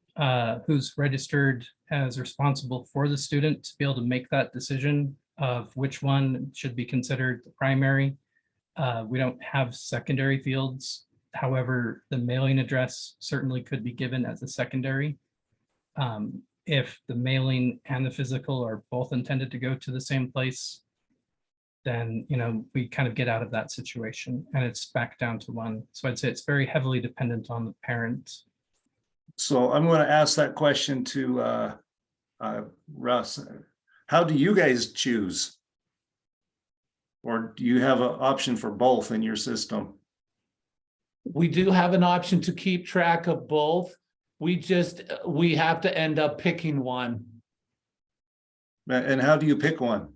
who's registered as responsible for the student to be able to make that decision of which one should be considered the primary. We don't have secondary fields. However, the mailing address certainly could be given as a secondary. If the mailing and the physical are both intended to go to the same place, then, you know, we kind of get out of that situation and it's back down to 1. So I'd say it's very heavily dependent on the parent. So I'm going to ask that question to Russ. How do you guys choose? Or do you have an option for both in your system? We do have an option to keep track of both. We have to end up picking one. And how do you pick one?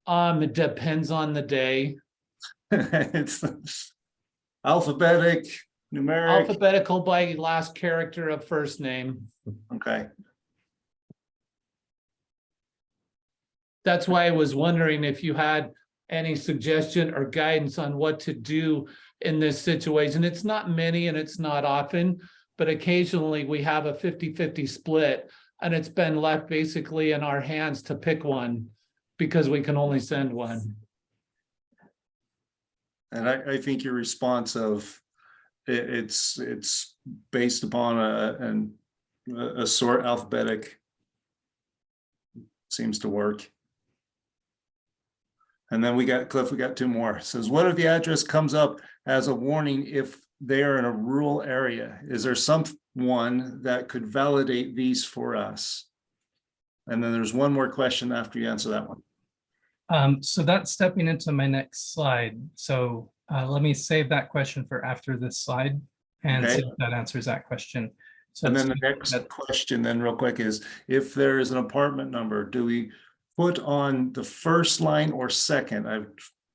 It depends on the day. It's alphabetic, numeric. Alphabetical by last character of first name. Okay. That's why I was wondering if you had any suggestion or guidance on what to do in this situation. It's not many and it's not often, but occasionally we have a 50-50 split and it's been left basically in our hands to pick one because we can only send one. And I think your response of it's based upon a sort alphabetic seems to work. And then we got Cliff, we got 2 more. It says, what if the address comes up as a warning if they are in a rural area? Is there someone that could validate these for us? And then there's one more question after you answer that one. So that's stepping into my next slide. So let me save that question for after this slide and see if that answers that question. So and then the next question then real quick is, if there is an apartment number, do we put on the first line or second? I've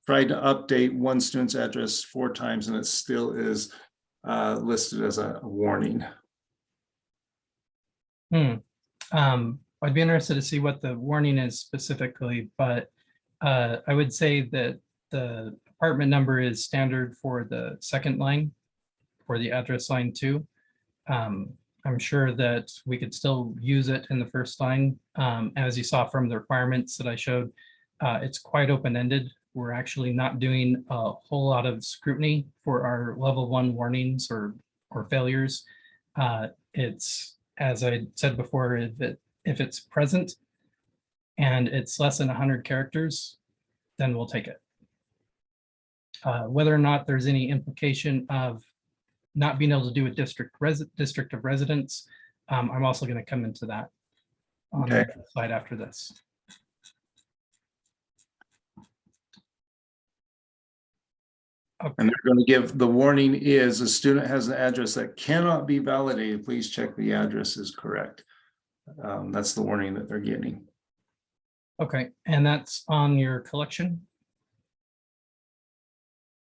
tried to update one student's address 4 times and it still is listed as a warning. I'd be interested to see what the warning is specifically, but I would say that the apartment number is standard for the second line, for the address line 2. I'm sure that we could still use it in the first line. As you saw from the requirements that I showed, it's quite open-ended. We're actually not doing a whole lot of scrutiny for our level 1 warnings or failures. It's, as I said before, if it's present and it's less than 100 characters, then we'll take it. Whether or not there's any implication of not being able to do a district of residence, I'm also going to come into that on the slide after this. Okay. And they're going to give the warning is a student has an address that cannot be validated. Please check the address is correct. That's the warning that they're getting. Okay, and that's on your collection.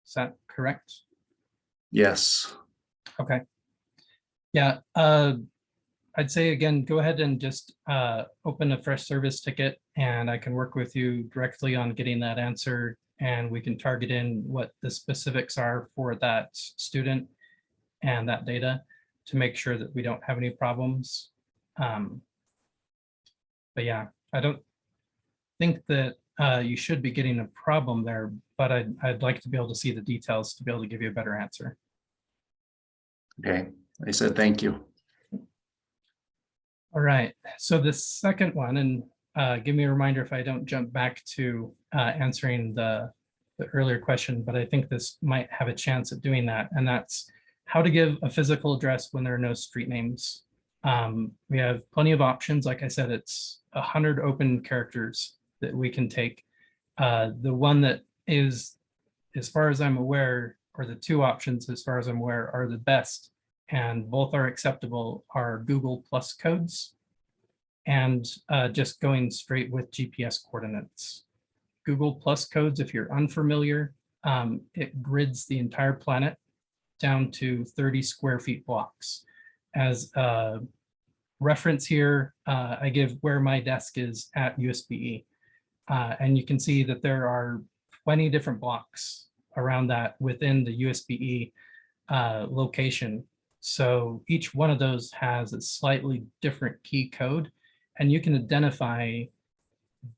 Is that correct? Yes. Okay. Yeah, I'd say again, go ahead and just open a fresh service ticket and I can work with you directly on getting that answer and we can target in what the specifics are for that student and that data to make sure that we don't have any problems. But yeah, I don't think that you should be getting a problem there, but I'd like to be able to see the details to be able to give you a better answer. Okay, I said thank you. All right, so the second one, and give me a reminder if I don't jump back to answering the earlier question, but I think this might have a chance at doing that, and that's how to give a physical address when there are no street names. We have plenty of options. Like I said, it's 100 open characters that we can take. The one that is, as far as I'm aware, or the two options, as far as I'm aware, are the best, and both are acceptable, are Google Plus codes and just going straight with GPS coordinates. Google Plus codes, if you're unfamiliar, it grids the entire planet down to 30 square feet blocks. As a reference here, I give where my desk is at USBE. And you can see that there are 20 different blocks around that within the USBE location. So each one of those has a slightly different key code, and you can identify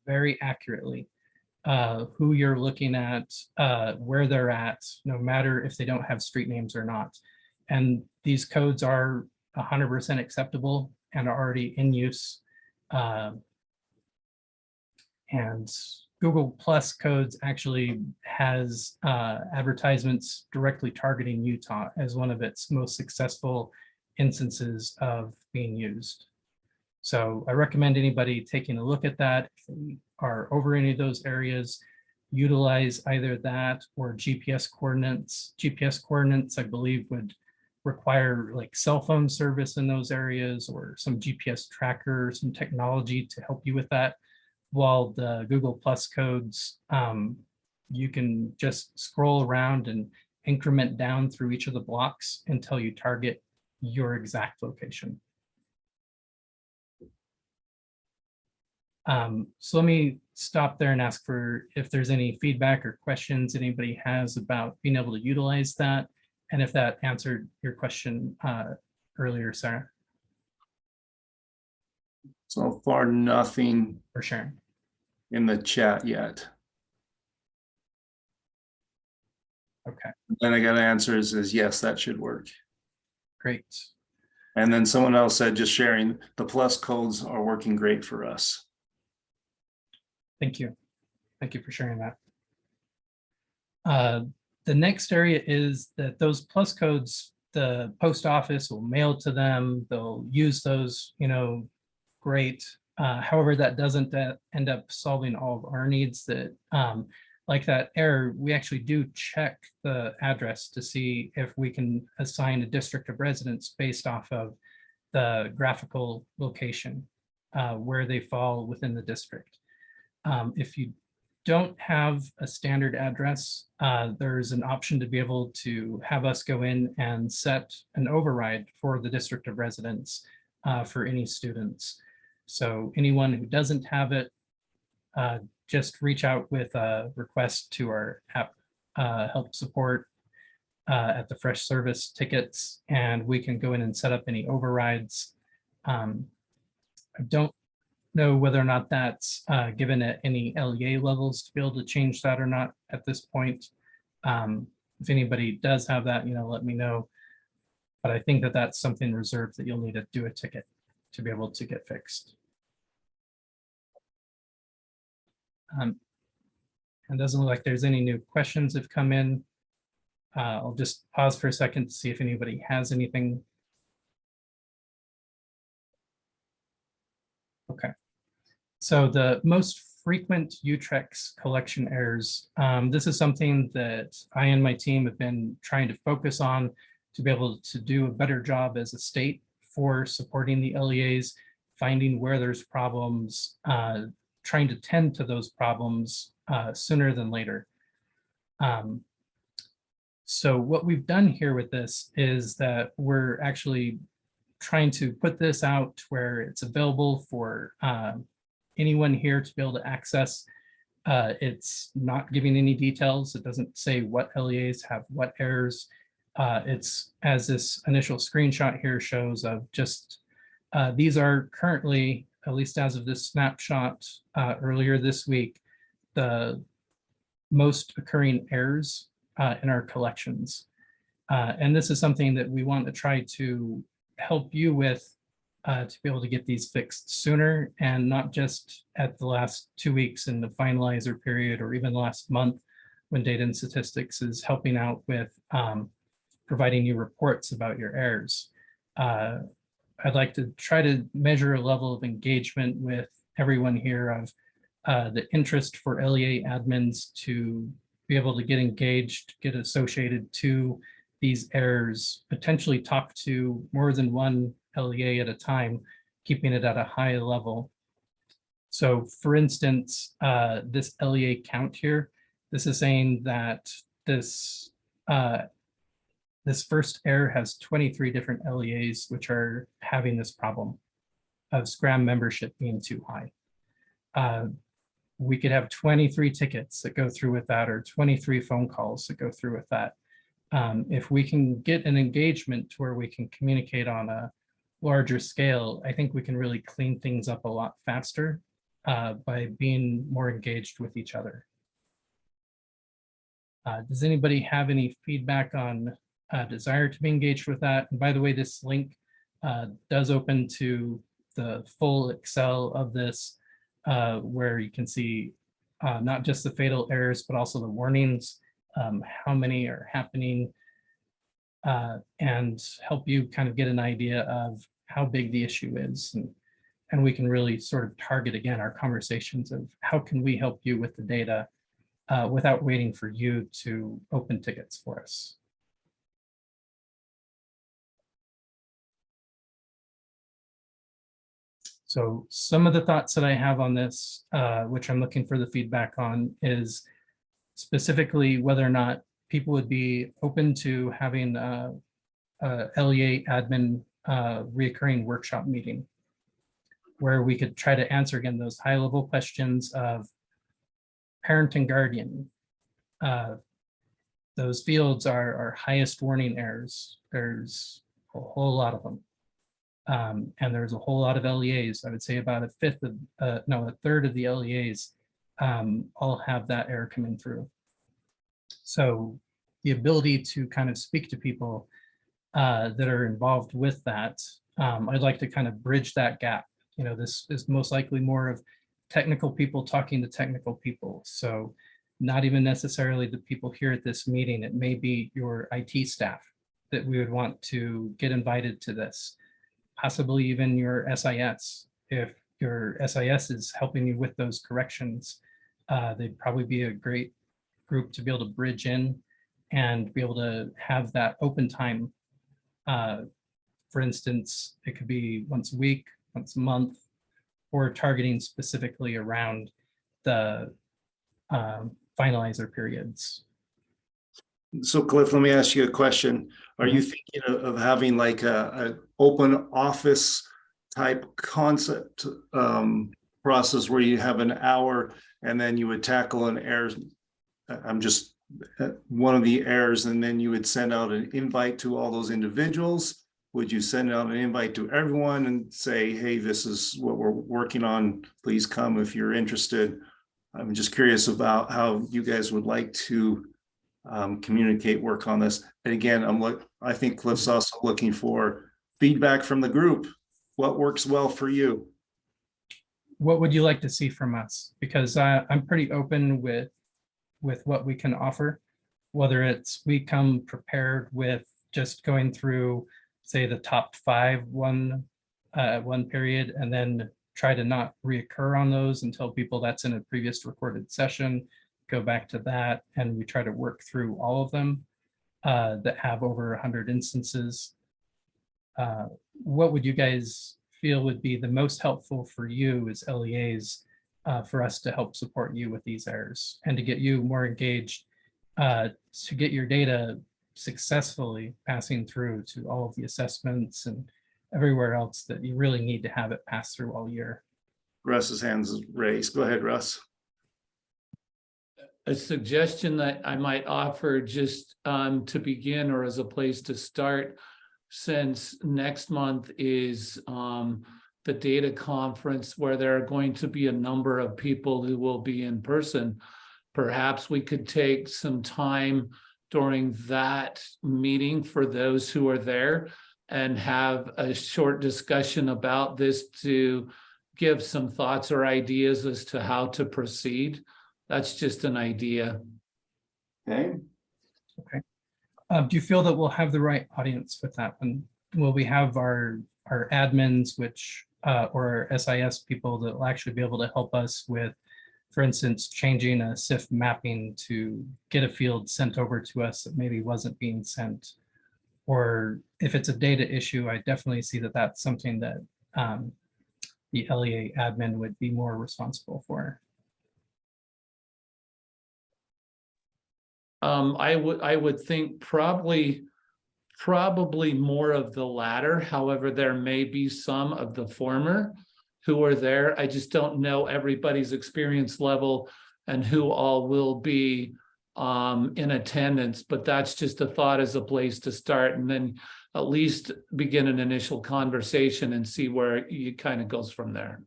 very accurately who you're looking at, where they're at, no matter if they don't have street names or not. And these codes are 100% acceptable and are already in use. And Google Plus codes actually has advertisements directly targeting Utah as one of its most successful instances of being used. So I recommend anybody taking a look at that. If they are over any of those areas, utilize either that or GPS coordinates. GPS coordinates, I believe, would require like cell phone service in those areas or some GPS tracker, some technology to help you with that. While the Google Plus codes, you can just scroll around and increment down through each of the blocks until you target your exact location. So let me stop there and ask for if there's any feedback or questions anybody has about being able to utilize that, and if that answered your question earlier, Sarah. So far, nothing For sure. in the chat yet. Okay, Then I got answers is yes, that should work. great. And then someone else said just sharing the plus codes are working great for us. Thank you. Thank you for sharing that. The next area is that those plus codes, the post office will mail to them. They'll use those, great. However, that doesn't end up solving all of our needs. That like that error, we actually do check the address to see if we can assign a district of residence based off of the graphical location where they fall within the district. If you don't have a standard address, there's an option to be able to have us go in and set an override for the district of residence for any students. So anyone who doesn't have it, just reach out with a request to our app help support at the fresh service tickets, and we can go in and set up any overrides. I don't know whether or not that's given at any LEA levels to be able to change that or not at this point. If anybody does have that, let me know. But I think that that's something reserved that you'll need to do a ticket to be able to get fixed. It doesn't look like there's any new questions that have come in. I'll just pause for a second to see if anybody has anything. Okay. So the most frequent Utrex collection errors, this is something that I and my team have been trying to focus on to be able to do a better job as a state for supporting the LEAs, finding where there's problems, trying to tend to those problems sooner than later. So what we've done here with this is that we're actually trying to put this out where it's available for anyone here to be able to access. It's not giving any details. It doesn't say what LEAs have what errors. It's as this initial screenshot here shows of just, these are currently at least as of this snapshot earlier this week, the most occurring errors in our collections. And this is something that we want to try to help you with to be able to get these fixed sooner, and not just at the last 2 weeks in the finalizer period or even last month when data and statistics is helping out with providing you reports about your errors. I'd like to try to measure a level of engagement with everyone here of the interest for LEA admins to be able to get engaged, get associated to these errors, potentially talk to more than one LEA at a time, keeping it at a high level. So for instance, this LEA count here, this is saying that this this first error has 23 different LEAs which are having this problem of Scram membership being too high. We could have 23 tickets that go through with that, or 23 phone calls that go through with that. If we can get an engagement to where we can communicate on a larger scale, I think we can really clean things up a lot faster by being more engaged with each other. Does anybody have any feedback on desire to be engaged with that? And by the way, this link does open to the full Excel of this, where you can see not just the fatal errors, but also the warnings, how many are happening, and help you kind of get an idea of how big the issue is. And we can really sort of target, again, our conversations of how can we help you with the data without waiting for you to open tickets for us. So some of the thoughts that I have on this, which I'm looking for the feedback on, is specifically whether or not people would be open to having a LEA admin reoccurring workshop meeting, where we could try to answer, again, those high level questions of parent and guardian. Those fields are our highest warning errors. There's a whole lot of them. And there's a whole lot of LEAs. I would say about a third of the LEAs all have that error coming through. So the ability to kind of speak to people that are involved with that, I'd like to kind of bridge that gap. You know, this is most likely more of technical people talking to technical people. So not even necessarily the people here at this meeting. It may be your IT staff that we would want to get invited to this. Possibly even your SIS. If your SIS is helping you with those corrections, they'd probably be a great group to be able to bridge in and be able to have that open time. For instance, it could be once a week, once a month, or targeting specifically around the finalizer periods. So Cliff, let me ask you a question. Are you thinking of having like a open office type concept process where you have an hour and then you would tackle an error? I'm just one of the errors, and then you would send out an invite to all those individuals. Would you send out an invite to everyone and say, hey, this is what we're working on, please come if you're interested? I'm just curious about how you guys would like to communicate, work on this. And again, I think Cliff's also looking for feedback from the group. What works well for you? What would you like to see from us? Because I'm pretty open with what we can offer, whether it's we come prepared with just going through, say, the top 5 one period, and then try to not reoccur on those and tell people that's in a previous recorded session, go back to that, and we try to work through all of them that have over 100 instances. What would you guys feel would be the most helpful for you as LEAs for us to help support you with these errors and to get you more engaged, to get your data successfully passing through to all of the assessments and everywhere else that you really need to have it pass through all year? Russ's hands is raised. Go ahead, Russ. A suggestion that I might offer just to begin, or as a place to start, since next month is the data conference where there are going to be a number of people who will be in person. Perhaps we could take some time during that meeting for those who are there and have a short discussion about this to give some thoughts or ideas as to how to proceed. That's just an idea. Okay. Okay. Do you feel that we'll have the right audience with that? And will we have our admins, which or SIS people that will actually be able to help us with, for instance, changing a SIF mapping to get a field sent over to us that maybe wasn't being sent? Or if it's a data issue, I definitely see that that's something that the LEA admin would be more responsible for. I would think probably more of the latter. However, there may be some of the former who are there. I just don't know everybody's experience level and who all will be in attendance, but that's just a thought as a place to start, and then at least begin an initial conversation and see where it kind of goes from there.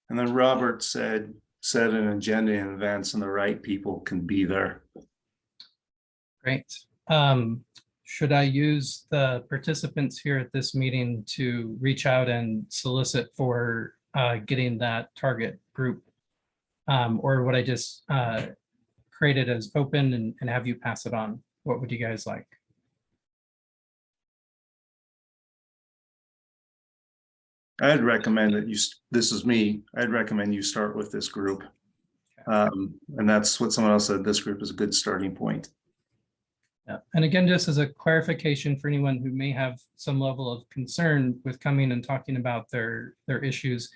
And then Robert said, set an agenda in advance and the right people can be there. Great. Should I use the participants here at this meeting to reach out and solicit for getting that target group? Or would I just create it as open and have you pass it on? What would you guys like? I'd recommend that this is me, I'd recommend you start with this group. And that's what someone else said, this group is a good starting point. Yeah. And again, just as a clarification for anyone who may have some level of concern with coming and talking about their issues,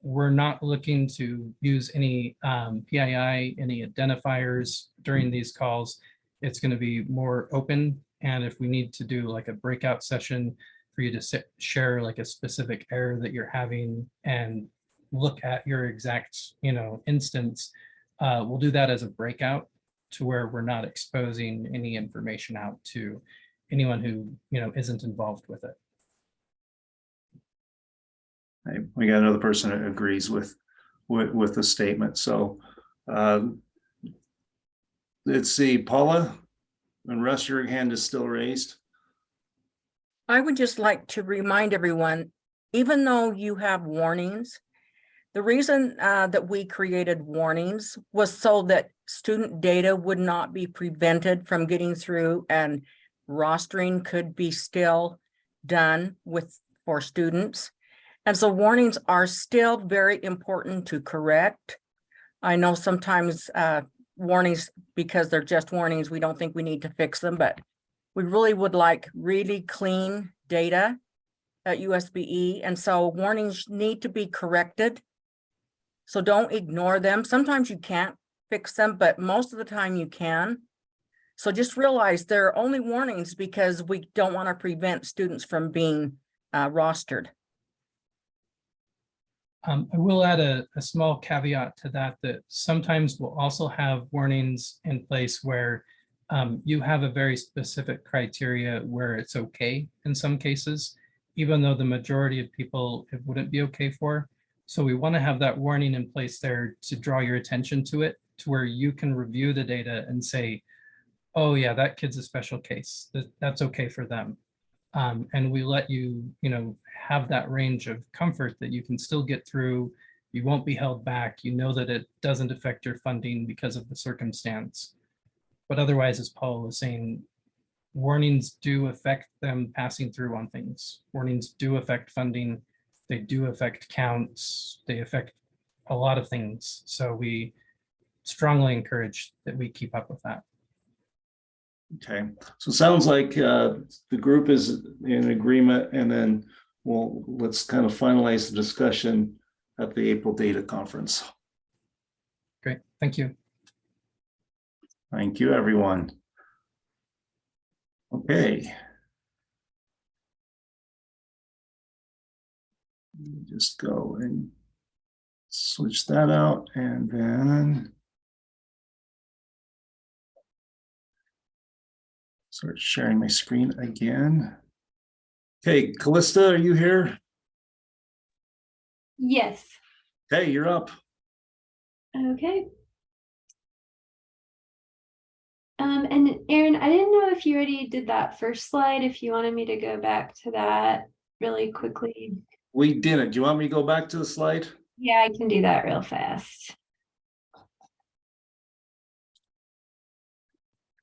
we're not looking to use any PII, any identifiers during these calls. It's going to be more open. And if we need to do like a breakout session for you to share like a specific error that you're having and look at your exact, instance, we'll do that as a breakout to where we're not exposing any information out to anyone who, isn't involved with it. We got another person that agrees with the statement. So let's see, Paula and Russ, your hand is still raised. I would just like to remind everyone, even though you have warnings, the reason that we created warnings was so that student data would not be prevented from getting through, and rostering could be still done for students. And so warnings are still very important to correct. I know sometimes warnings, because they're just warnings, we don't think we need to fix them, but we really would like really clean data at USBE. And so warnings need to be corrected. So don't ignore them. Sometimes you can't fix them, but most of the time you can. So just realize they're only warnings because we don't want to prevent students from being rostered. I will add a small caveat to that sometimes we'll also have warnings in place where you have a very specific criteria where it's okay in some cases, even though the majority of people it wouldn't be okay for. So we want to have that warning in place there to draw your attention to it, to where you can review the data and say, oh yeah, that kid's a special case. That's okay for them. And we let you, have that range of comfort that you can still get through. You won't be held back. You know that it doesn't affect your funding because of the circumstance. But otherwise, as Paul was saying, warnings do affect them passing through on things. Warnings do affect funding. They do affect counts. They affect a lot of things. So we strongly encourage that we keep up with that. Okay, so it sounds like the group is in agreement, and then let's kind of finalize the discussion at the April data conference. Great, thank you. Thank you, everyone. Okay. Let me just go and switch that out, and then start sharing my screen again. Okay, Callista, are you here? Yes. Okay, you're up. Okay. And Aaron, I didn't know if you already did that first slide, if you wanted me to go back to that really quickly. We didn't. Do you want me to go back to the slide? Yeah, I can do that real fast.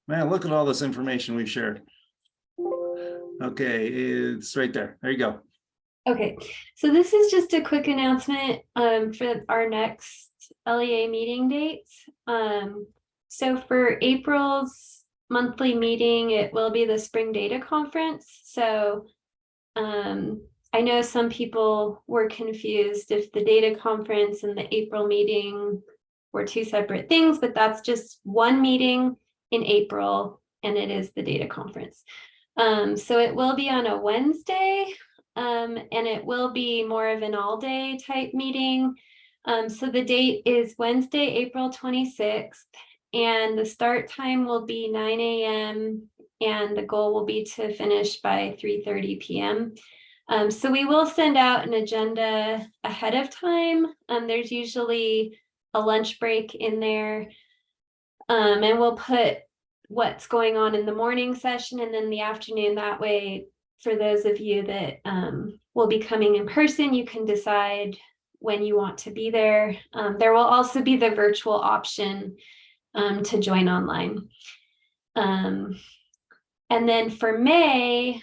Man, look at all this information we've shared. Okay, it's right there. There you go. Okay, so this is just a quick announcement for our next LEA meeting dates. So for April's monthly meeting, it will be the Spring Data Conference. So I know some people were confused if the data conference and the April meeting were two separate things, but that's just one meeting in April, and it is the data conference. So it will be on a Wednesday, and it will be more of an all-day type meeting. So the date is Wednesday, April 26th, and the start time will be 9 a.m. and the goal will be to finish by 3:30 p.m. So we will send out an agenda ahead of time. There's usually a lunch break in there, and we'll put what's going on in the morning session and then the afternoon. That way, for those of you that will be coming in person, you can decide when you want to be there. There will also be the virtual option to join online. And then for May,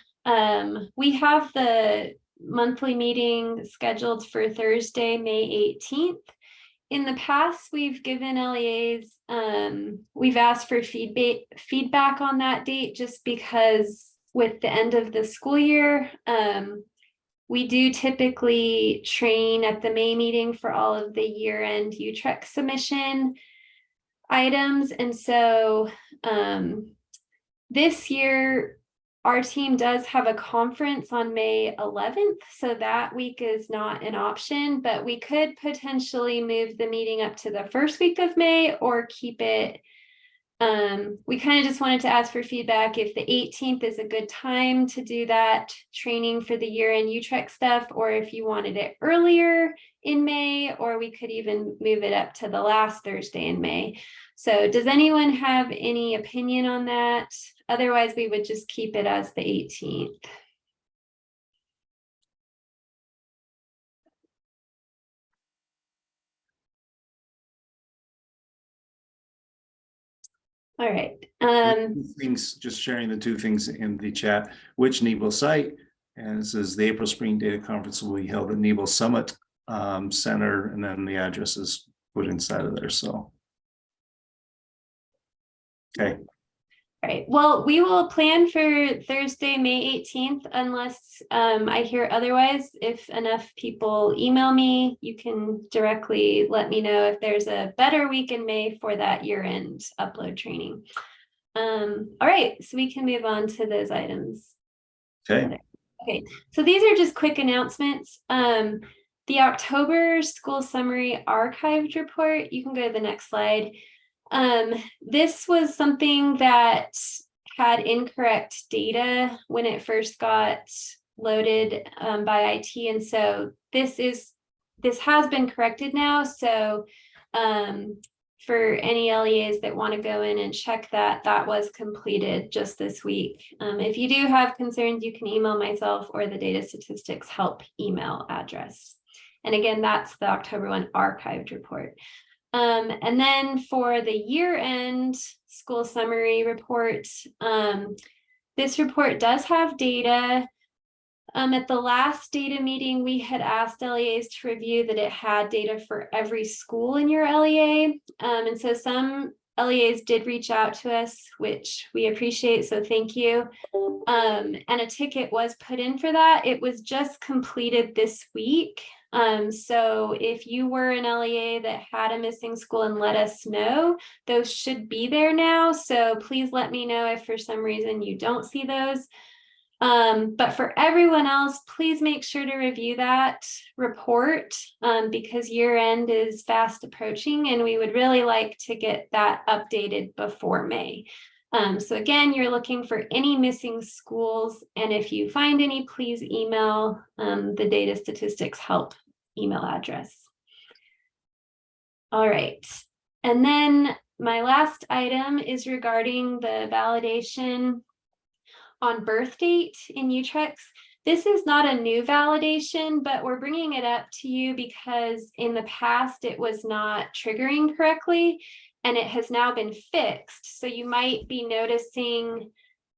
we have the monthly meeting scheduled for Thursday, May 18th. In the past, we've given LEAs, we've asked for feedback on that date just because with the end of the school year, we do typically train at the May meeting for all of the year-end UTREC submission items. And so this year, our team does have a conference on May 11th, so that week is not an option, but we could potentially move the meeting up to the first week of May or keep it. We kind of just wanted to ask for feedback if the 18th is a good time to do that training for the year-end UTREC stuff, or if you wanted it earlier in May, or we could even move it up to the last Thursday in May. So does anyone have any opinion on that? Otherwise, we would just keep it as the 18th. All right. Things, just sharing the two things in the chat, which Nebo site, and it says the April Spring Data Conference will be held at Nebo Summit Center, and then the address is put inside of there. So, okay. All right. Well, we will plan for Thursday, May 18th, unless I hear otherwise. If enough people email me, you can directly let me know if there's a better week in May for that year-end upload training. All right, so we can move on to those items. Okay. Okay, so these are just quick announcements. The October school summary archived report, you can go to the next slide. This was something that had incorrect data when it first got loaded by IT. And so this has been corrected now. So for any LEAs that want to go in and check that, that was completed just this week. If you do have concerns, you can email myself or the data statistics help email address. And again, that's the October 1 archived report. And then for the year-end school summary report, this report does have data. At the last data meeting, we had asked LEAs to review that it had data for every school in your LEA. And so some LEAs did reach out to us, which we appreciate, so thank you. And a ticket was put in for that. It was just completed this week. So if you were an LEA that had a missing school and let us know, those should be there now. So please let me know if for some reason you don't see those. But for everyone else, please make sure to review that report because year end is fast approaching and we would really like to get that updated before May. So again, you're looking for any missing schools, and if you find any, please email the data statistics help email address. All right. And then my last item is regarding the validation on birth date in Utrex. This is not a new validation, but we're bringing it up to you because in the past it was not triggering correctly and it has now been fixed. So you might be noticing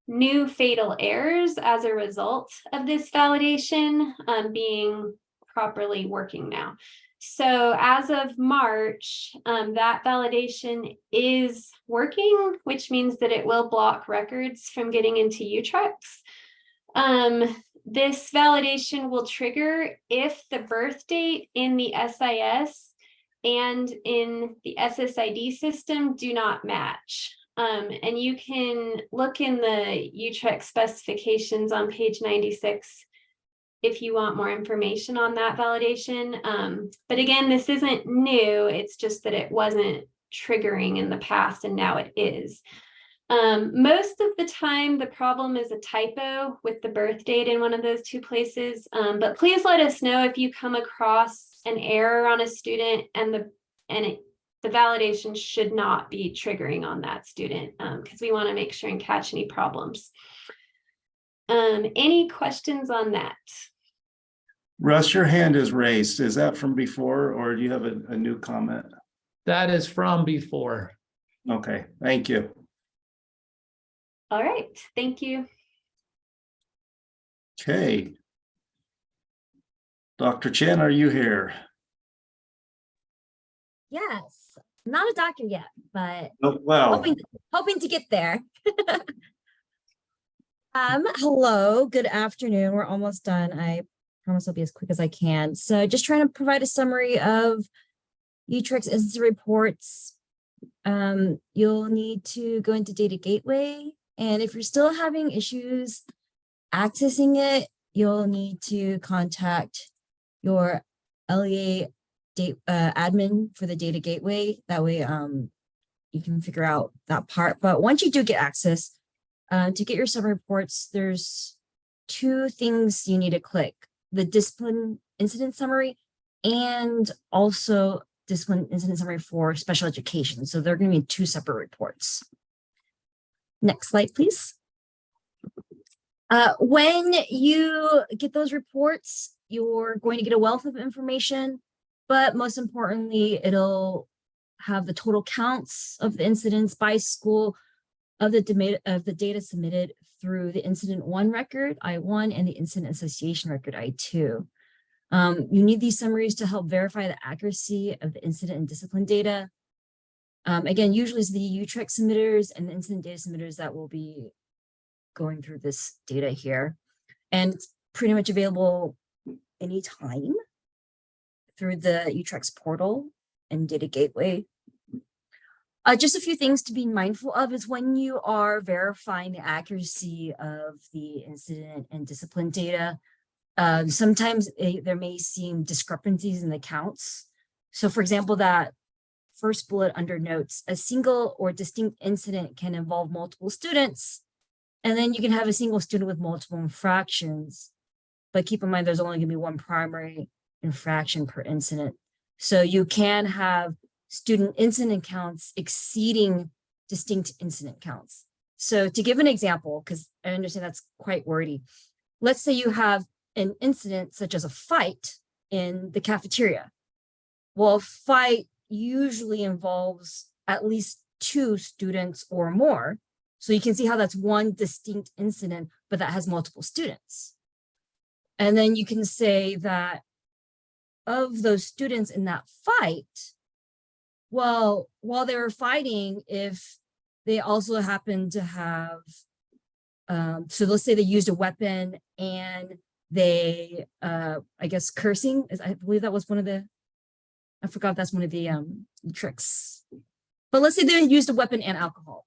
new fatal errors as a result of this validation being properly working now. So as of March, that validation is working, which means that it will block records from getting into Utrex. This validation will trigger if the birth date in the SIS and in the SSID system do not match. And you can look in the Utrex specifications on page 96 if you want more information on that validation. But again, this isn't new, it's just that it wasn't triggering in the past and now it is. Most of the time, the problem is a typo with the birth date in one of those two places. But please let us know if you come across an error on a student and the validation should not be triggering on that student because we want to make sure and catch any problems. Any questions on that? Russ, your hand is raised. Is that from before or do you have a new comment? That is from before. Okay, thank you. All right, thank you. Okay. Dr. Chen, are you here? Yes, I'm not a doctor yet, but Oh, well, hoping to get there. Hello, good afternoon. We're almost done. I promise I'll be as quick as I can. So just trying to provide a summary of Utrex instance reports. You'll need to go into Data Gateway. And if you're still having issues accessing it, you'll need to contact your LEA admin for the Data Gateway. That way you can figure out that part. But once you do get access to get your summary reports, there's two things you need to click: the discipline incident summary and also discipline incident summary for special education. So they're going to be two separate reports. Next slide, please. When you get those reports, you're going to get a wealth of information, but most importantly, it'll have the total counts of the incidents by school of the data submitted through the incident 1 record, I1, and the incident association record, I2. You need these summaries to help verify the accuracy of the incident and discipline data. Again, usually it's the Utrex submitters and the incident data submitters that will be going through this data here. And it's pretty much available anytime through the Utrex portal and Data Gateway. Just a few things to be mindful of is when you are verifying the accuracy of the incident and discipline data, sometimes there may seem discrepancies in the counts. So for example, that first bullet under notes, a single or distinct incident can involve multiple students, and then you can have a single student with multiple infractions. But keep in mind, there's only going to be one primary infraction per incident. So you can have student incident counts exceeding distinct incident counts. So to give an example, because I understand that's quite wordy, let's say you have an incident such as a fight in the cafeteria. Well, a fight usually involves at least 2 students or more. So you can see how that's one distinct incident, but that has multiple students. And then you can say that of those students in that fight, well, while they were fighting, if they also happen to have, so let's say they used a weapon and they, I guess cursing, I believe that was one of the, I forgot that's one of the tricks. But let's say they used a weapon and alcohol,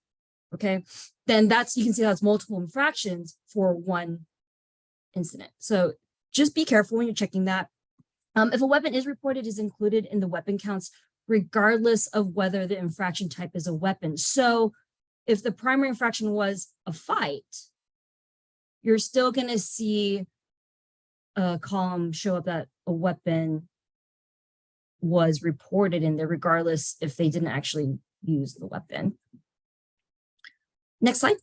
okay? Then that's, you can see that's multiple infractions for one incident. So just be careful when you're checking that. If a weapon is reported, is included in the weapon counts, regardless of whether the infraction type is a weapon. So if the primary infraction was a fight, you're still gonna see a column show up that a weapon was reported in there regardless if they didn't actually use the weapon. Next slide.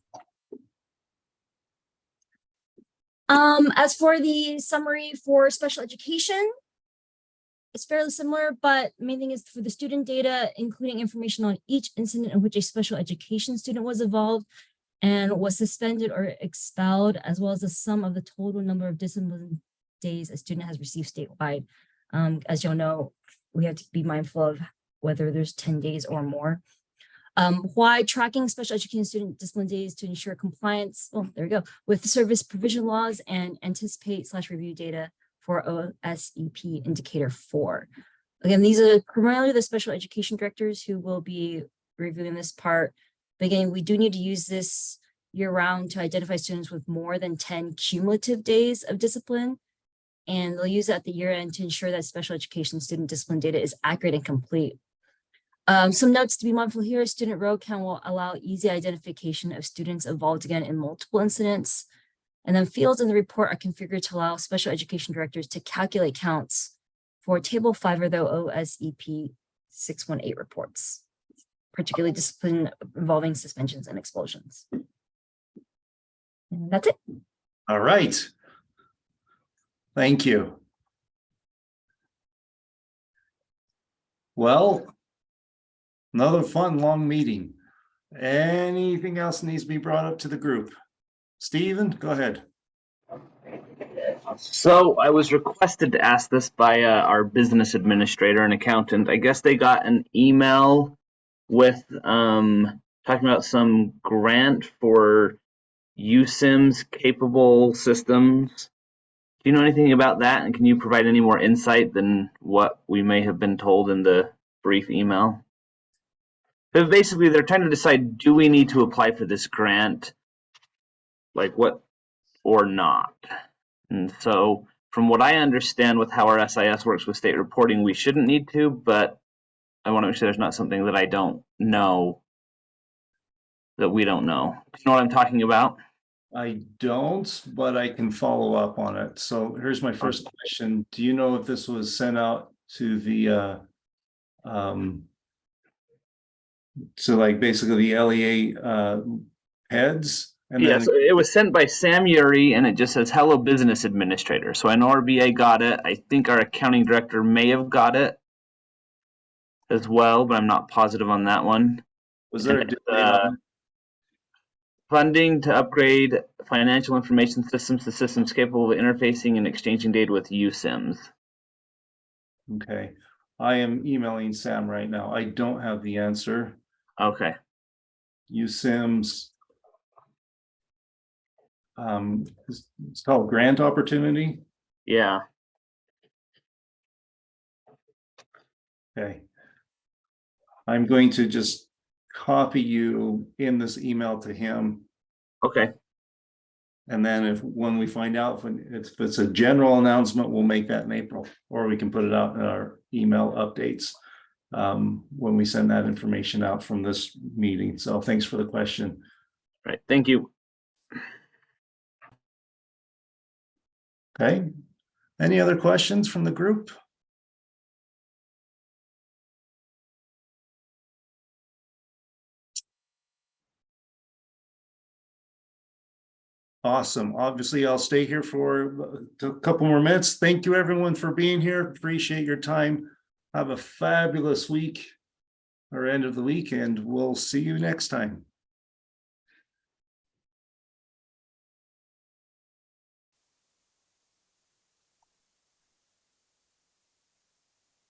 As for the summary for special education, it's fairly similar, but main thing is for the student data, including information on each incident in which a special education student was involved and was suspended or expelled, as well as the sum of the total number of discipline days a student has received statewide. As you'll know, we have to be mindful of whether there's 10 days or more. Why tracking special education student discipline days to ensure compliance, oh, there we go, with the service provision laws and anticipate/review data for OSEP indicator 4. Again, these are primarily the special education directors who will be reviewing this part. But again, we do need to use this year-round to identify students with more than 10 cumulative days of discipline. And they'll use that at the year end to ensure that special education student discipline data is accurate and complete. Some notes to be mindful here: student row count will allow easy identification of students involved again in multiple incidents. And then fields in the report are configured to allow special education directors to calculate counts for table 5 of the OSEP 618 reports, particularly discipline involving suspensions and expulsions. And that's it. All right. Thank you. Well, another fun, long meeting. Anything else needs to be brought up to the group? Stephen, go ahead. So I was requested to ask this by our business administrator and accountant. I guess they got an email with talking about some grant for USIMS capable systems. Do you know anything about that? And can you provide any more insight than what we may have been told in the brief email? But basically, they're trying to decide, do we need to apply for this grant? Like what or not? And so from what I understand with how our SIS works with state reporting, we shouldn't need to, but I want to make sure there's not something that I don't know that we don't know. Do you know what I'm talking about? I don't, but I can follow up on it. So here's my first question. Do you know if this was sent out to the so like basically the LEA heads? And yes, then it was sent by Sam Uri, and it just says, hello, business administrator. So I know our BA got it. I think our accounting director may have got it as well, but I'm not positive on that one. Was there a due date on it? Funding to upgrade financial information systems to systems capable of interfacing and exchanging data with USIMS. Okay. I am emailing Sam right now. I don't have the answer. Okay. USIMS. It's called grant opportunity. Yeah. Okay. I'm going to just copy you in this email to him. Okay. And then when we find out if it's a general announcement, we'll make that in April, or we can put it out in our email updates when we send that information out from this meeting. So thanks for the question. Right. Thank you. Okay. Any other questions from the group? Awesome. Obviously, I'll stay here for a couple more minutes. Thank you, everyone, for being here. Appreciate your time. Have a fabulous week or end of the week, and we'll see you next time.